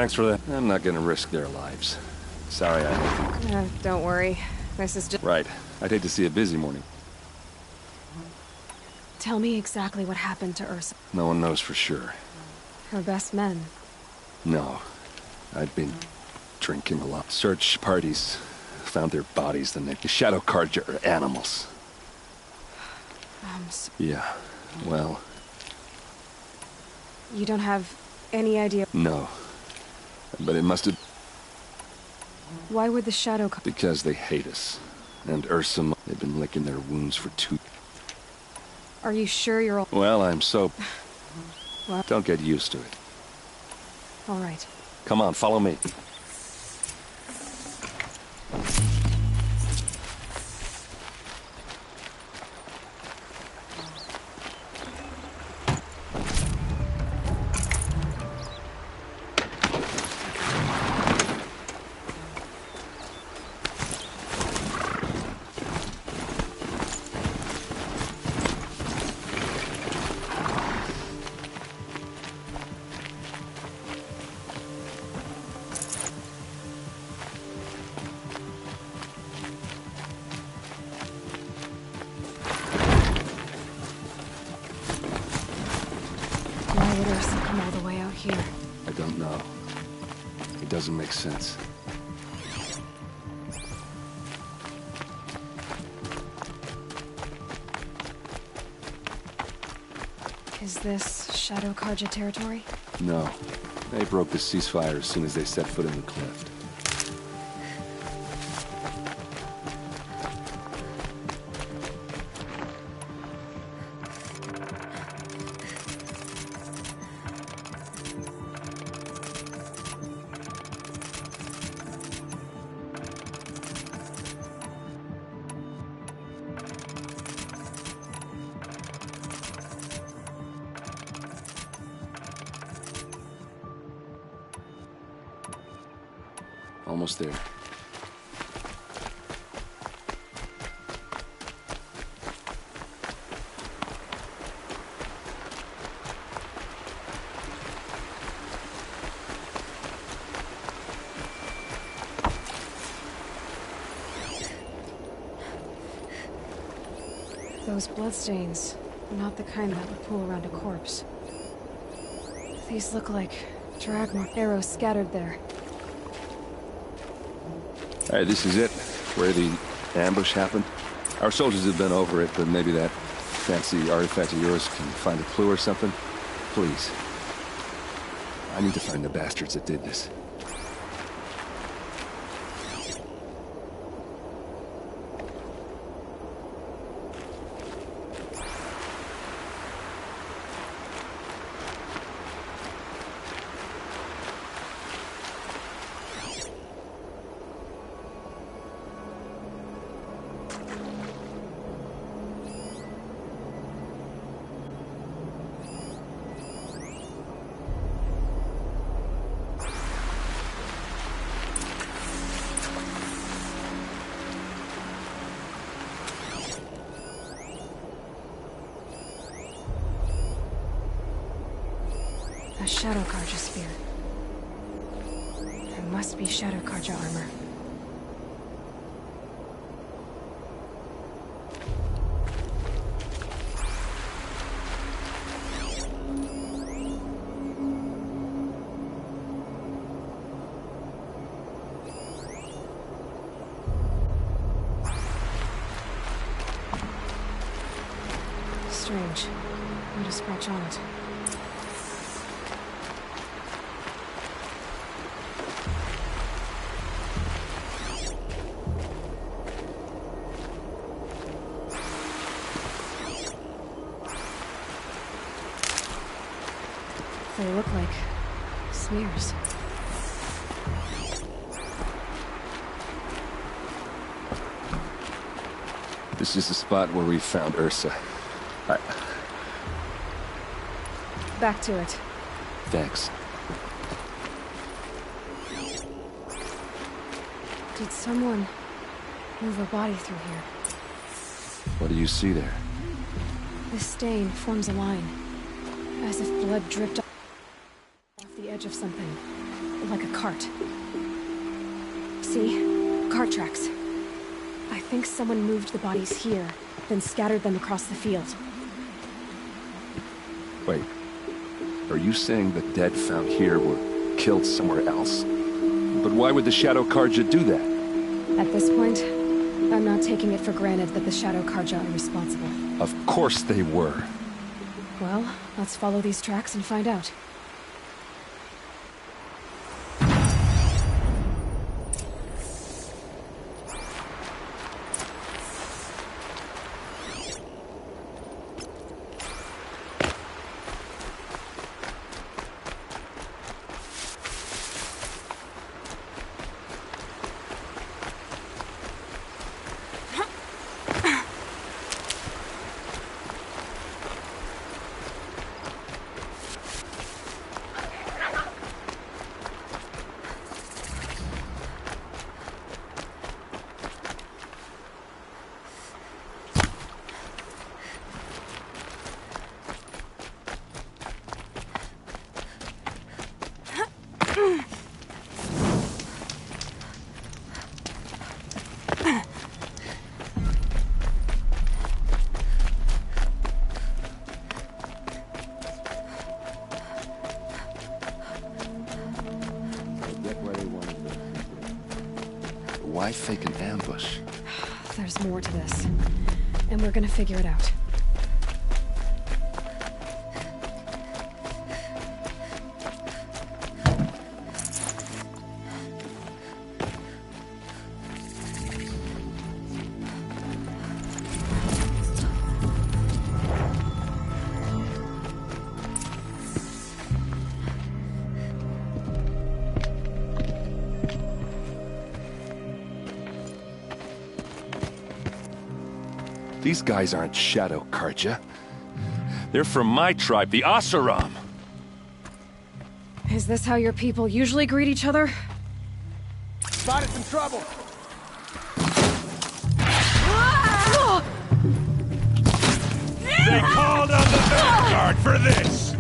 S2: thanks for that. I'm not gonna risk their lives. Sorry,
S1: Don't worry. This is just...
S2: Right. I'd hate to see a busy morning.
S1: Tell me exactly what happened to Ursa.
S2: No one knows for sure.
S1: Her best men.
S2: No. I'd been drinking a lot. Search parties found their bodies the next. The Shadow Carja are animals. Yeah, well...
S1: You don't have any idea...
S2: No. But it must have...
S1: Why would the Shadow...
S2: Because they hate us. And Ursa, they've been licking their wounds for 2...
S1: Are you sure you're all...
S2: Well, I'm so...
S1: Well...
S2: Don't get used to it.
S1: All right.
S2: Come on, follow me.
S1: Why would Ursa come all the way out here?
S2: I don't know. It doesn't make sense.
S1: Is this Shadow Carja territory?
S2: No. They broke the ceasefire as soon as they set foot in the cleft. Almost there.
S1: Those bloodstains are not the kind that would pool around a corpse. These look like drag mark arrows scattered there.
S2: Alright, this is it. Where the ambush happened. Our soldiers have been over it, but maybe that fancy artifact of yours can find a clue or something. Please. I need to find the bastards that did this.
S1: A Shadow Carja spear. There must be Shadow Carja armor. Strange. Not a scratch on it. They look like smears.
S2: This is the spot where we found Ursa.
S1: Back to it.
S2: Thanks.
S1: Did someone move a body through here?
S2: What do you see there?
S1: This stain forms a line, as if blood dripped off the edge of something. like a cart. See? Cart tracks. I think someone moved the bodies here, then scattered them across the field.
S2: Wait. Are you saying the dead found here were killed somewhere else? But why would the Shadow Karja do that?
S1: At this point, I'm not taking it for granted that the Shadow Karja are responsible.
S2: Of course they were.
S1: Well, let's follow these tracks and find out.
S2: Why fake an ambush?
S1: There's more to this, and we're gonna figure it out.
S2: These guys aren't Shadow Karja. They're from my tribe, the Asaram.
S1: Is this how your people usually greet each other?
S7: Spotted some trouble. They called on the Vanguard for this.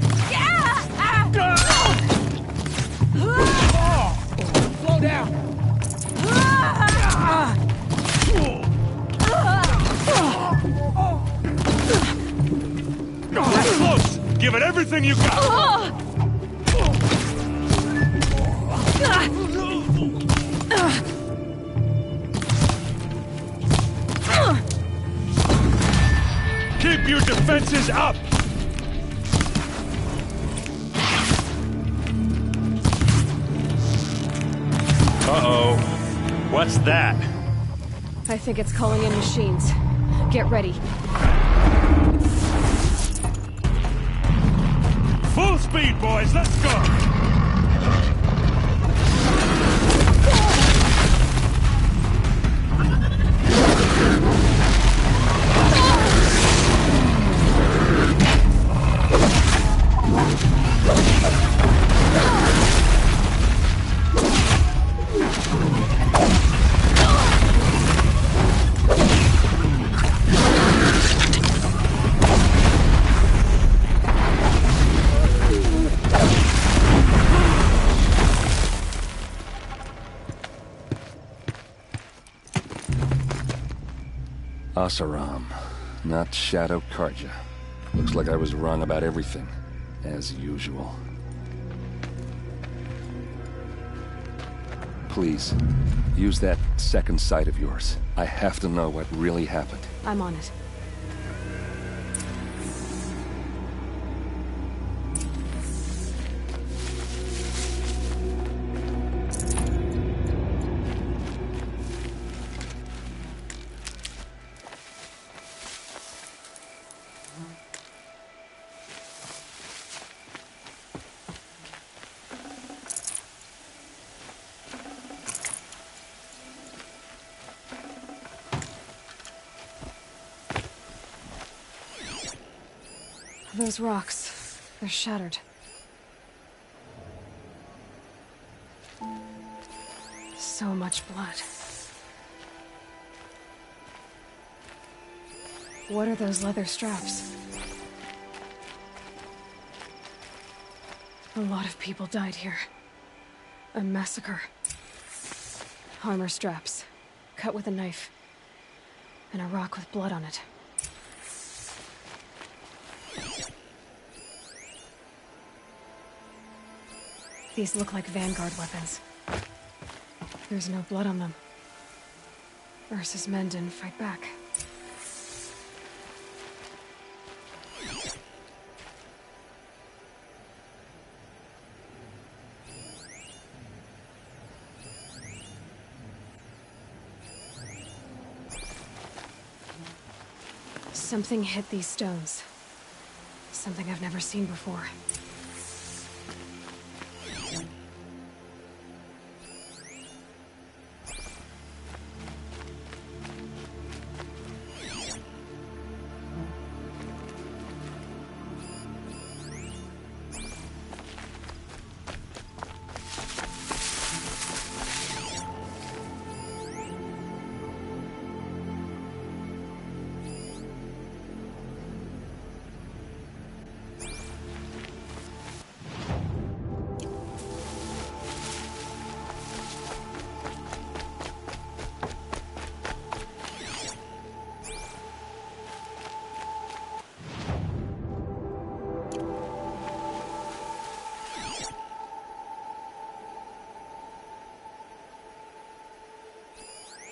S7: Slow down. That's close. Give it everything you got. Keep your defenses up. Uh-oh. What's that?
S1: I think it's calling in machines. Get ready.
S7: Full speed, boys. Let's go.
S2: Asaram, not Shadow Karja. Looks like I was wrong about everything, as usual. Please, use that second sight of yours. I have to know what really happened.
S1: I'm on it. Those rocks, they're shattered. So much blood. What are those leather straps? A lot of people died here. A massacre. Armor straps, cut with a knife, and a rock with blood on it. These look like Vanguard weapons. There's no blood on them. Ursa's men didn't fight back. Something hit these stones. Something I've never seen before.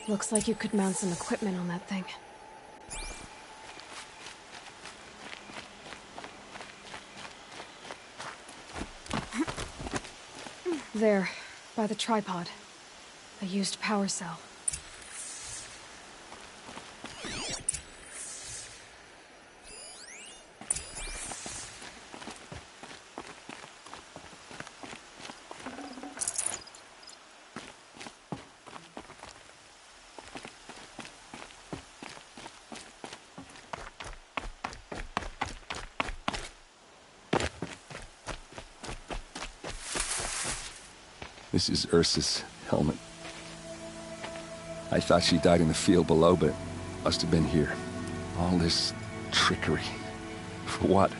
S1: Looks like you could mount some equipment on that thing. There, by the tripod. A used power cell.
S2: This is Ursa's helmet. I thought she died in the field below, but must have been here. All this trickery. For what?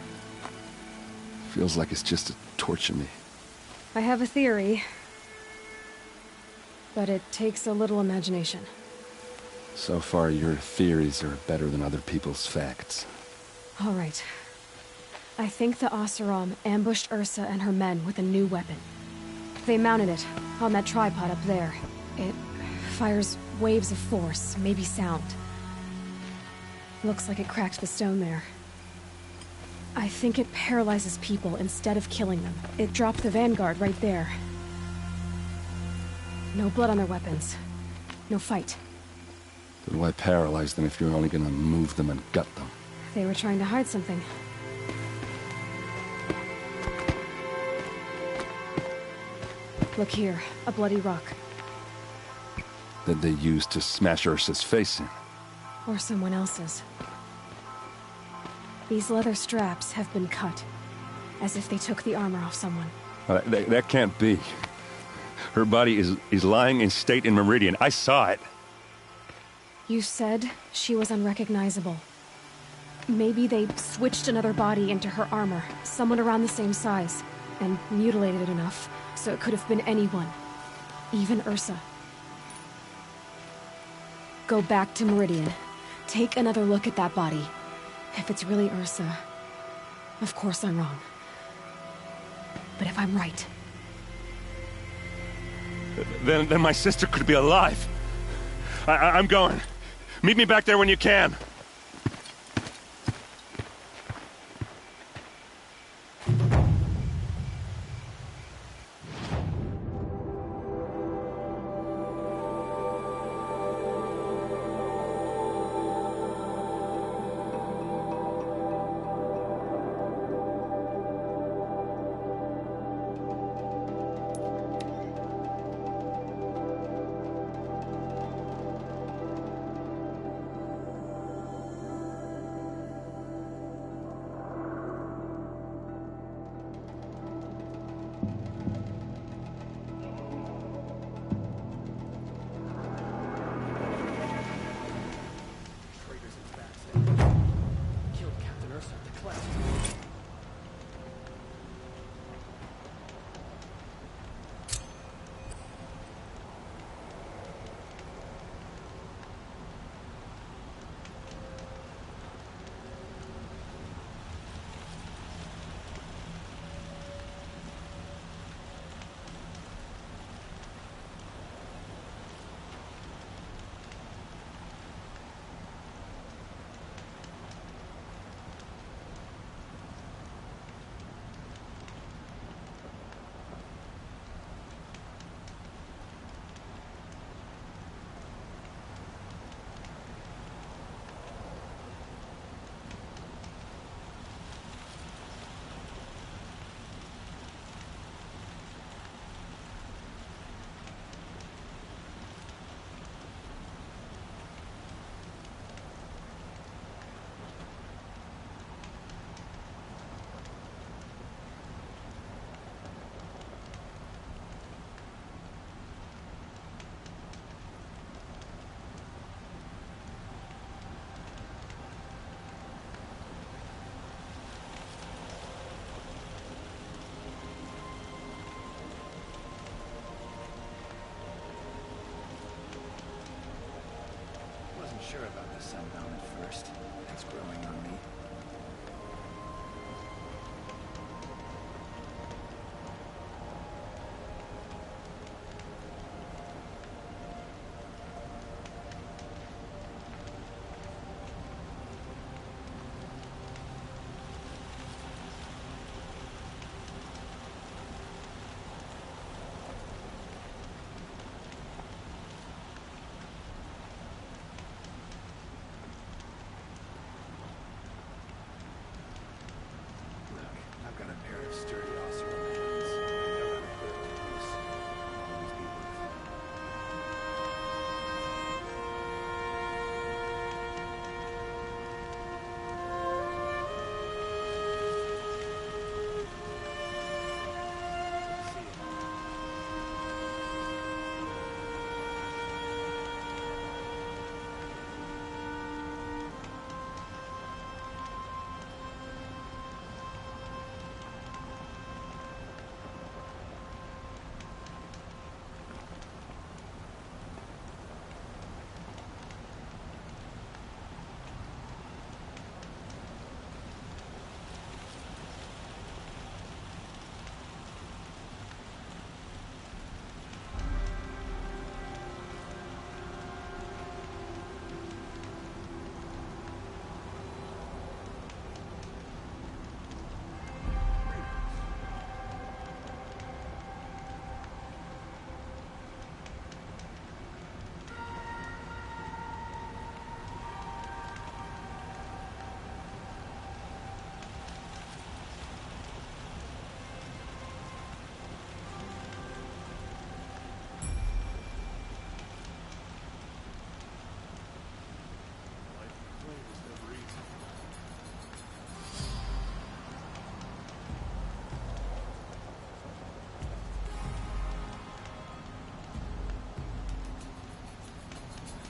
S2: Feels like it's just to torture me.
S1: I have a theory. But it takes a little imagination.
S2: So far, your theories are better than other people's facts.
S1: All right. I think the Oseram ambushed Ursa and her men with a new weapon. They mounted it on that tripod up there. It fires waves of force, maybe sound. Looks like it cracked the stone there. I think it paralyzes people instead of killing them. It dropped the Vanguard right there. No blood on their weapons. No fight.
S2: Then why paralyze them if you're only gonna move them and gut them?
S1: They were trying to hide something. Look here, a bloody rock.
S2: That they used to smash Ursa's face in.
S1: Or someone else's. These leather straps have been cut, as if they took the armor off someone.
S2: That can't be. Her body is lying in state in Meridian. I saw it.
S1: You said she was unrecognizable. Maybe they switched another body into her armor, someone around the same size, and mutilated it enough. So it could have been anyone. Even Ursa. Go back to Meridian. Take another look at that body. If it's really Ursa, of course I'm wrong. But if I'm right...
S2: Then my sister could be alive. I'm going. Meet me back there when you can.
S12: sure about the sundown at first. It's growing on me. I've got a pair of sturdy Oseram hands. I know how to put it to use. I'll always be worth it.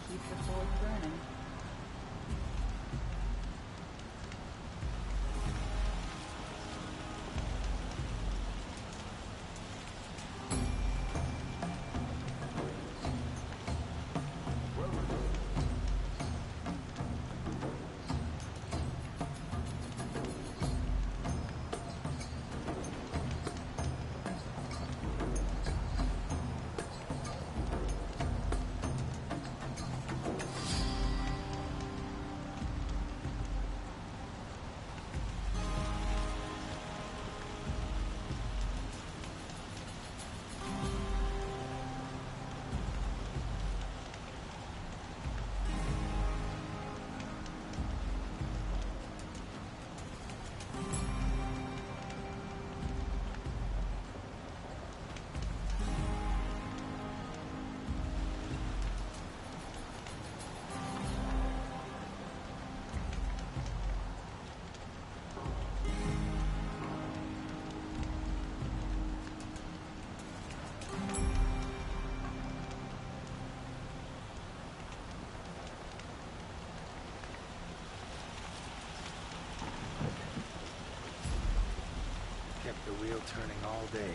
S16: Keep the forge burning.
S12: Kept the wheel turning all day.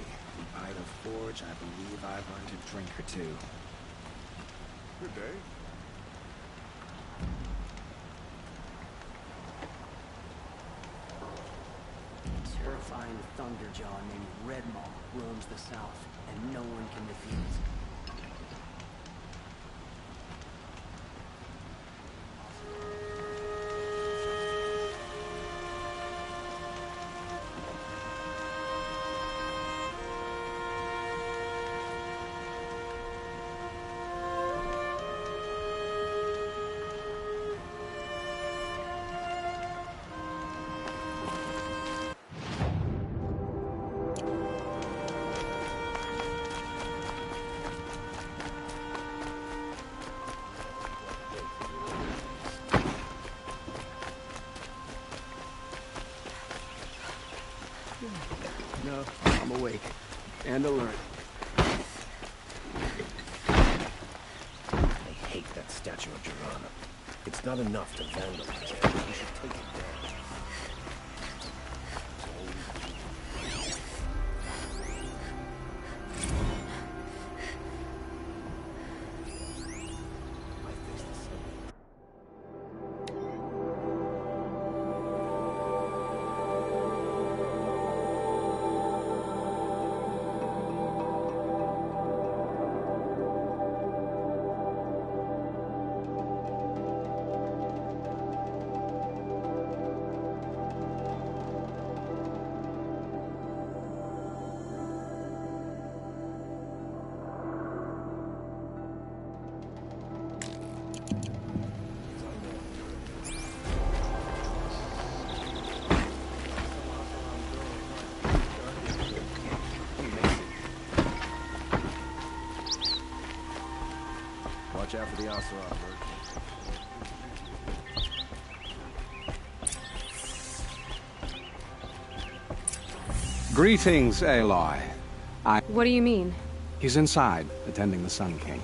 S12: By the forge, I believe I've earned a drink or two.
S10: Good day.
S20: Terrifying thunderjaw named Redmaw roams the south, and no one can defeat it.
S12: No, I'm awake. And alert.
S7: I hate that statue of Girana. It's not enough to vandalize it. You should take it down.
S12: Watch out for the Ocelot, Bert.
S21: Greetings, Aloy.
S1: What do you mean?
S21: He's inside, attending the Sun King.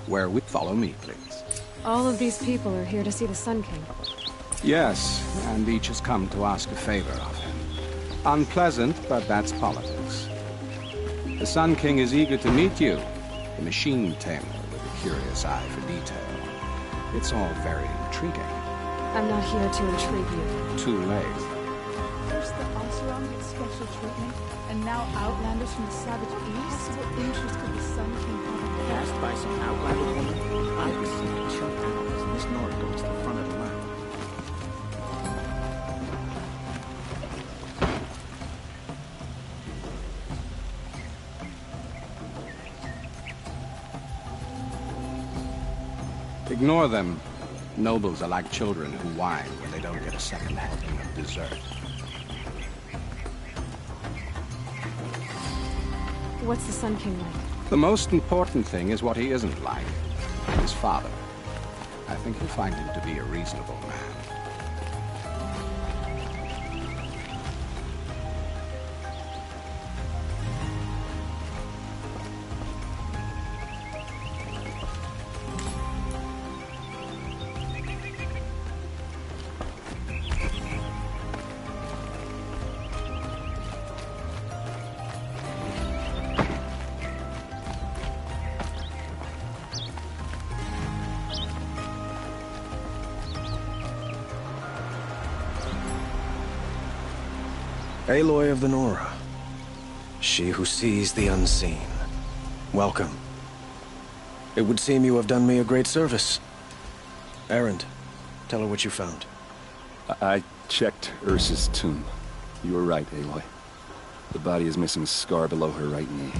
S21: Where we... Follow me, please.
S1: All of these people are here to see the Sun King.
S21: Yes, and each has come to ask a favor of him. Unpleasant, but that's politics. The Sun King is eager to meet you, the machine tamer with a curious eye for detail. It's all very intriguing.
S1: I'm not here to intrigue you.
S21: Too late.
S22: First the Oseram get special treatment, and now Outlanders from the Savage East? What interest could the Sun King have?
S17: Passed by some Outlander woman? I was seeing Chuck animals, and this Nora goes to the front of the line.
S21: Ignore them. Nobles are like children who whine when they don't get a second helping of dessert.
S1: What's the Sun King like?
S21: The most important thing is what he isn't like. His father. I think you'll find him to be a reasonable man.
S23: Aloy of the Nora. She who sees the unseen. Welcome. It would seem you have done me a great service. Erend, tell her what you found.
S2: I checked Ursa's tomb. You were right, Aloy. The body is missing a scar below her right knee.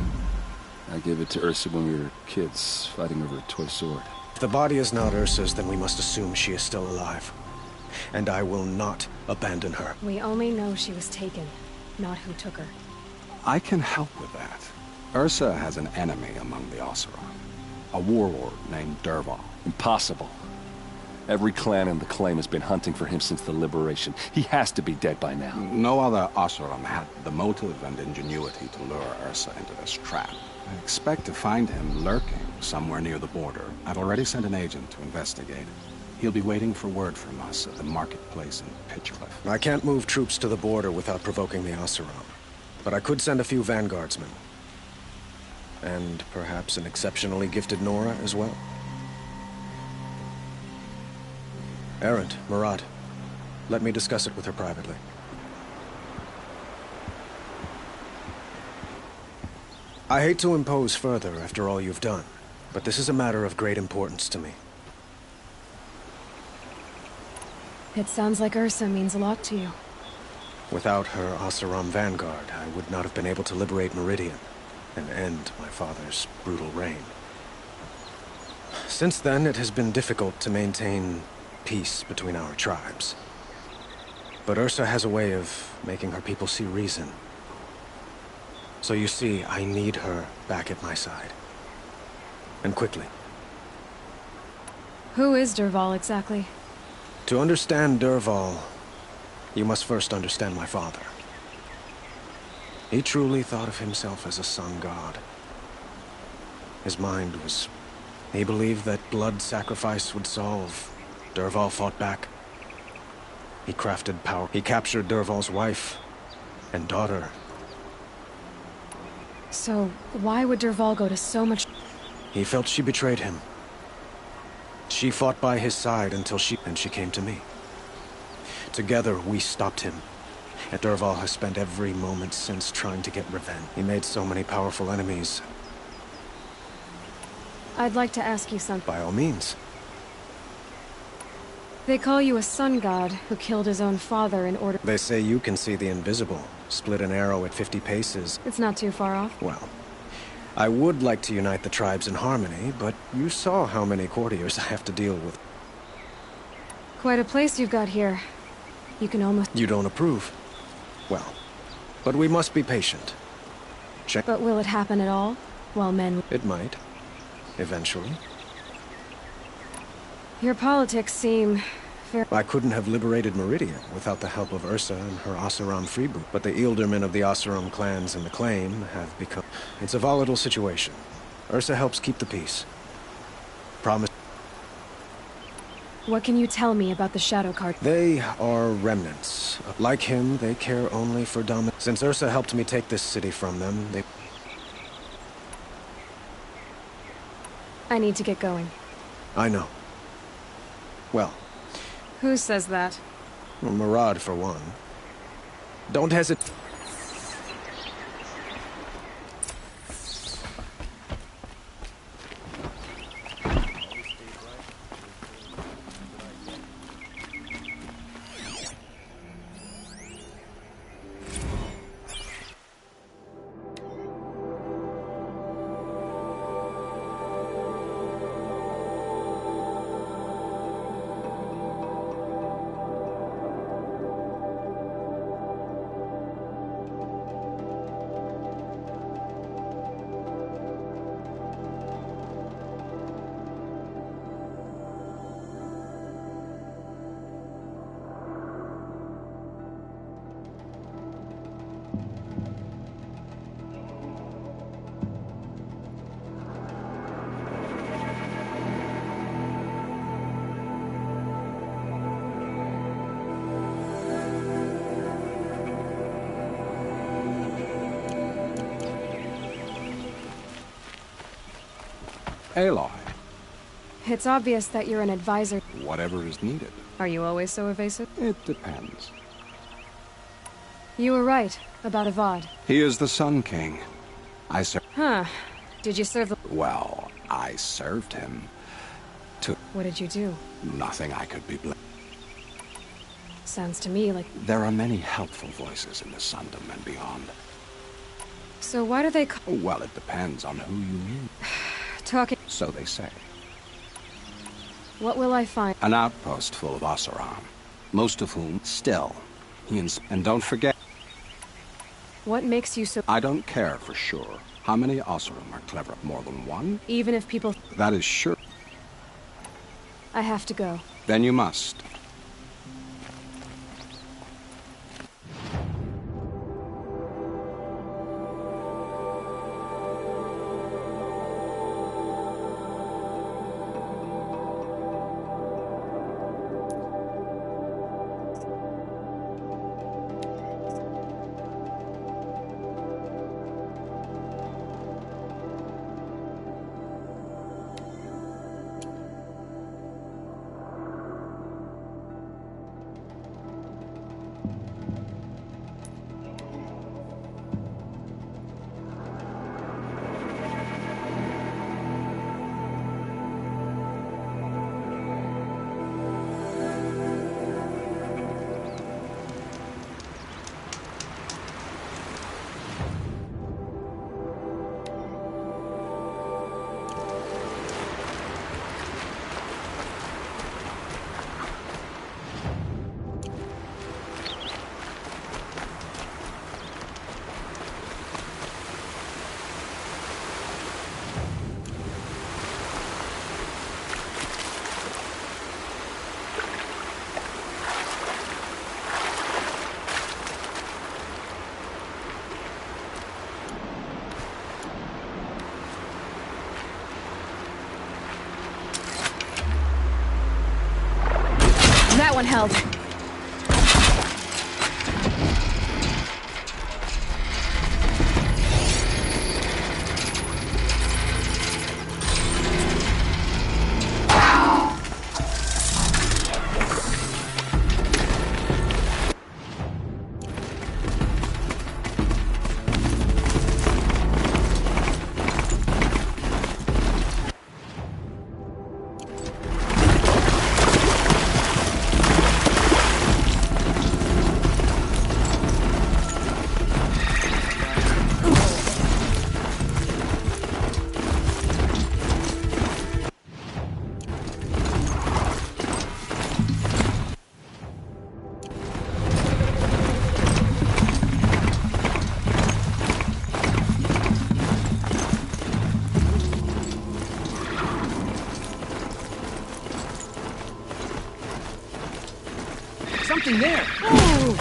S2: I gave it to Ursa when we were kids, fighting over a toy sword.
S23: If the body is not Ursa's, then we must assume she is still alive. And I will not abandon her.
S1: We only know she was taken, not who took her.
S21: I can help with that. Ursa has an enemy among the Oseram. A warlord named Dervahl.
S2: Impossible. Every clan in the claim has been hunting for him since the liberation. He has to be dead by now.
S21: No other Oseram had the motive and ingenuity to lure Ursa into this trap. I expect to find him lurking somewhere near the border. I've already sent an agent to investigate. He'll be waiting for word from us at the marketplace in Pitchcliff.
S23: I can't move troops to the border without provoking the Oseram. But I could send a few vanguardsmen. And perhaps an exceptionally gifted Nora as well. Erend, Murad, let me discuss it with her privately. I hate to impose further after all you've done, but this is a matter of great importance to me.
S1: It sounds like Ursa means a lot to you.
S23: Without her Oseram vanguard, I would not have been able to liberate Meridian and end my father's brutal reign. Since then, it has been difficult to maintain peace between our tribes. But Ursa has a way of making her people see reason. So you see, I need her back at my side. And quickly.
S1: Who is Dervahl exactly?
S23: To understand Dervahl, you must first understand my father. He truly thought of himself as a sun god. His mind was... He believed that blood sacrifice would solve. Dervahl fought back. He crafted power. He captured Dervahl's wife and daughter.
S1: So, why would Dervahl go to so much...
S23: He felt she betrayed him. She fought by his side until she came to me. Together, we stopped him. And Dervahl has spent every moment since trying to get revenge. He made so many powerful enemies.
S1: I'd like to ask you something.
S23: By all means.
S1: They call you a sun god who killed his own father in order...
S23: They say you can see the invisible. Split an arrow at 50 paces.
S1: It's not too far off.
S23: Well, I would like to unite the tribes in harmony, but you saw how many courtiers I have to deal with.
S1: Quite a place you've got here. You can almost...
S23: You don't approve? Well, but we must be patient.
S1: But will it happen at all? While men...
S23: It might. Eventually.
S1: Your politics seem fair.
S23: I couldn't have liberated Meridian without the help of Ursa and her Oseram freeboot. But the Ealdormen of the Oseram clans and the Claim have become... It's a volatile situation. Ursa helps keep the peace. Promise.
S1: What can you tell me about the Shadow Card?
S23: They are remnants. Like him, they care only for dominance. Since Ursa helped me take this city from them, they...
S1: I need to get going.
S23: I know. Well...
S1: Who says that?
S23: Murad, for one. Don't hesitate.
S21: Aloy.
S1: It's obvious that you're an advisor.
S21: Whatever is needed.
S1: Are you always so evasive?
S21: It depends.
S1: You were right about Avad.
S21: He is the Sun King. I
S1: Huh. Did you serve the...
S21: Well, I served him. To...
S1: What did you do?
S21: Nothing I could be blamed.
S1: Sounds to me like...
S21: There are many helpful voices in the Sundom and beyond.
S1: So why do they call...
S21: Well, it depends on who you meet.
S1: Talking...
S21: So they say.
S1: What will I find?
S21: An outpost full of Oseram. Most of whom, still, and don't forget...
S1: What makes you so...
S21: I don't care for sure. How many Oseram are clever? More than one?
S1: Even if people...
S21: That is sure.
S1: I have to go.
S21: Then you must.
S1: That one held.
S20: something there!
S11: Ooh.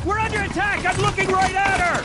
S20: We're under attack! I'm looking right at her!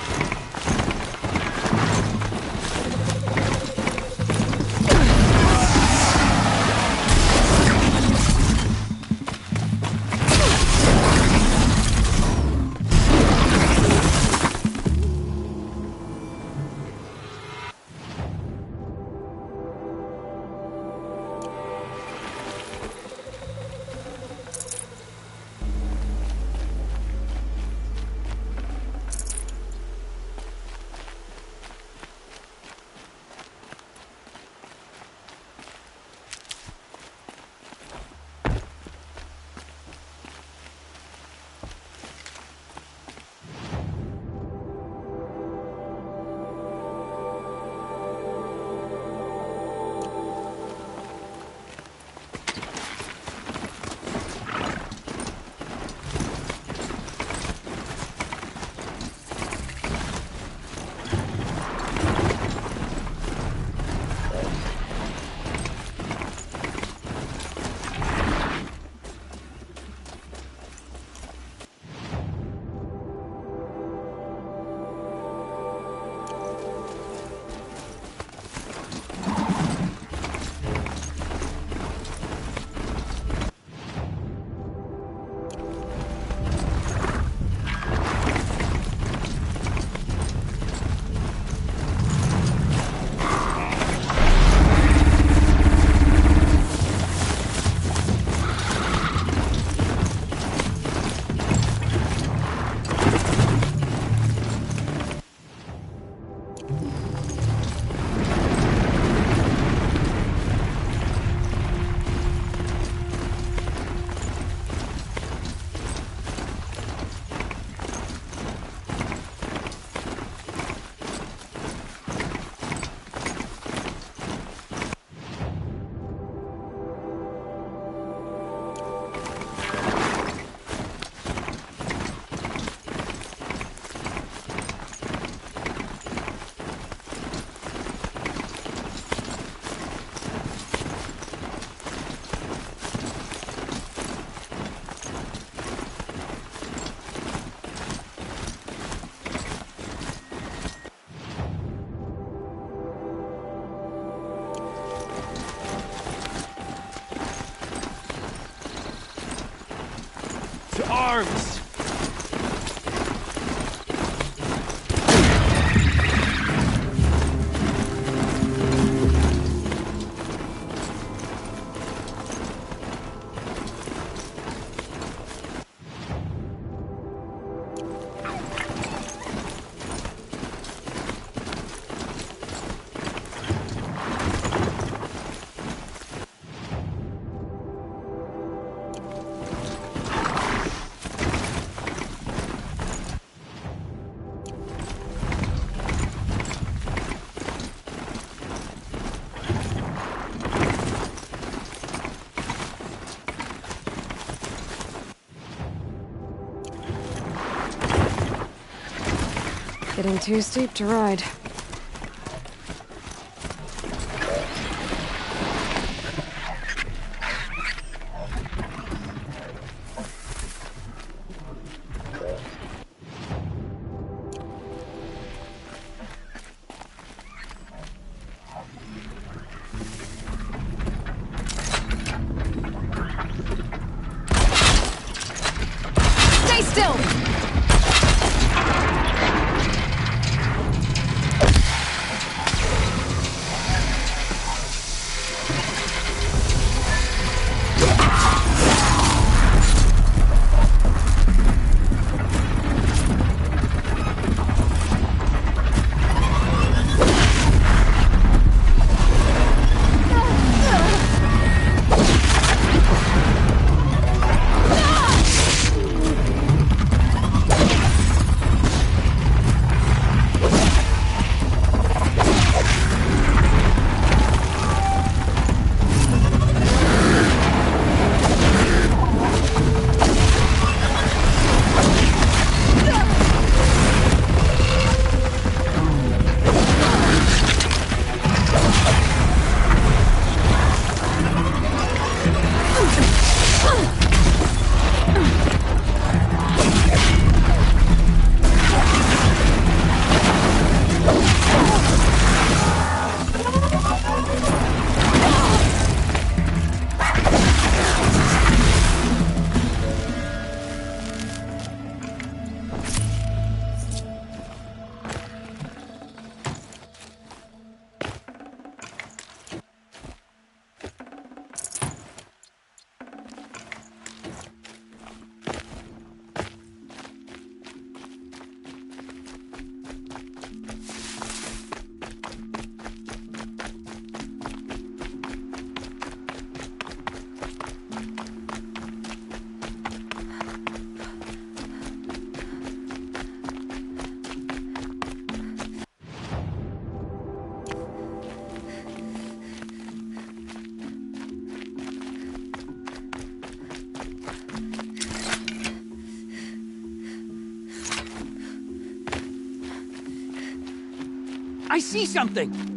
S3: To arms!
S1: Getting too steep to ride.
S11: Stay still!
S3: I see something!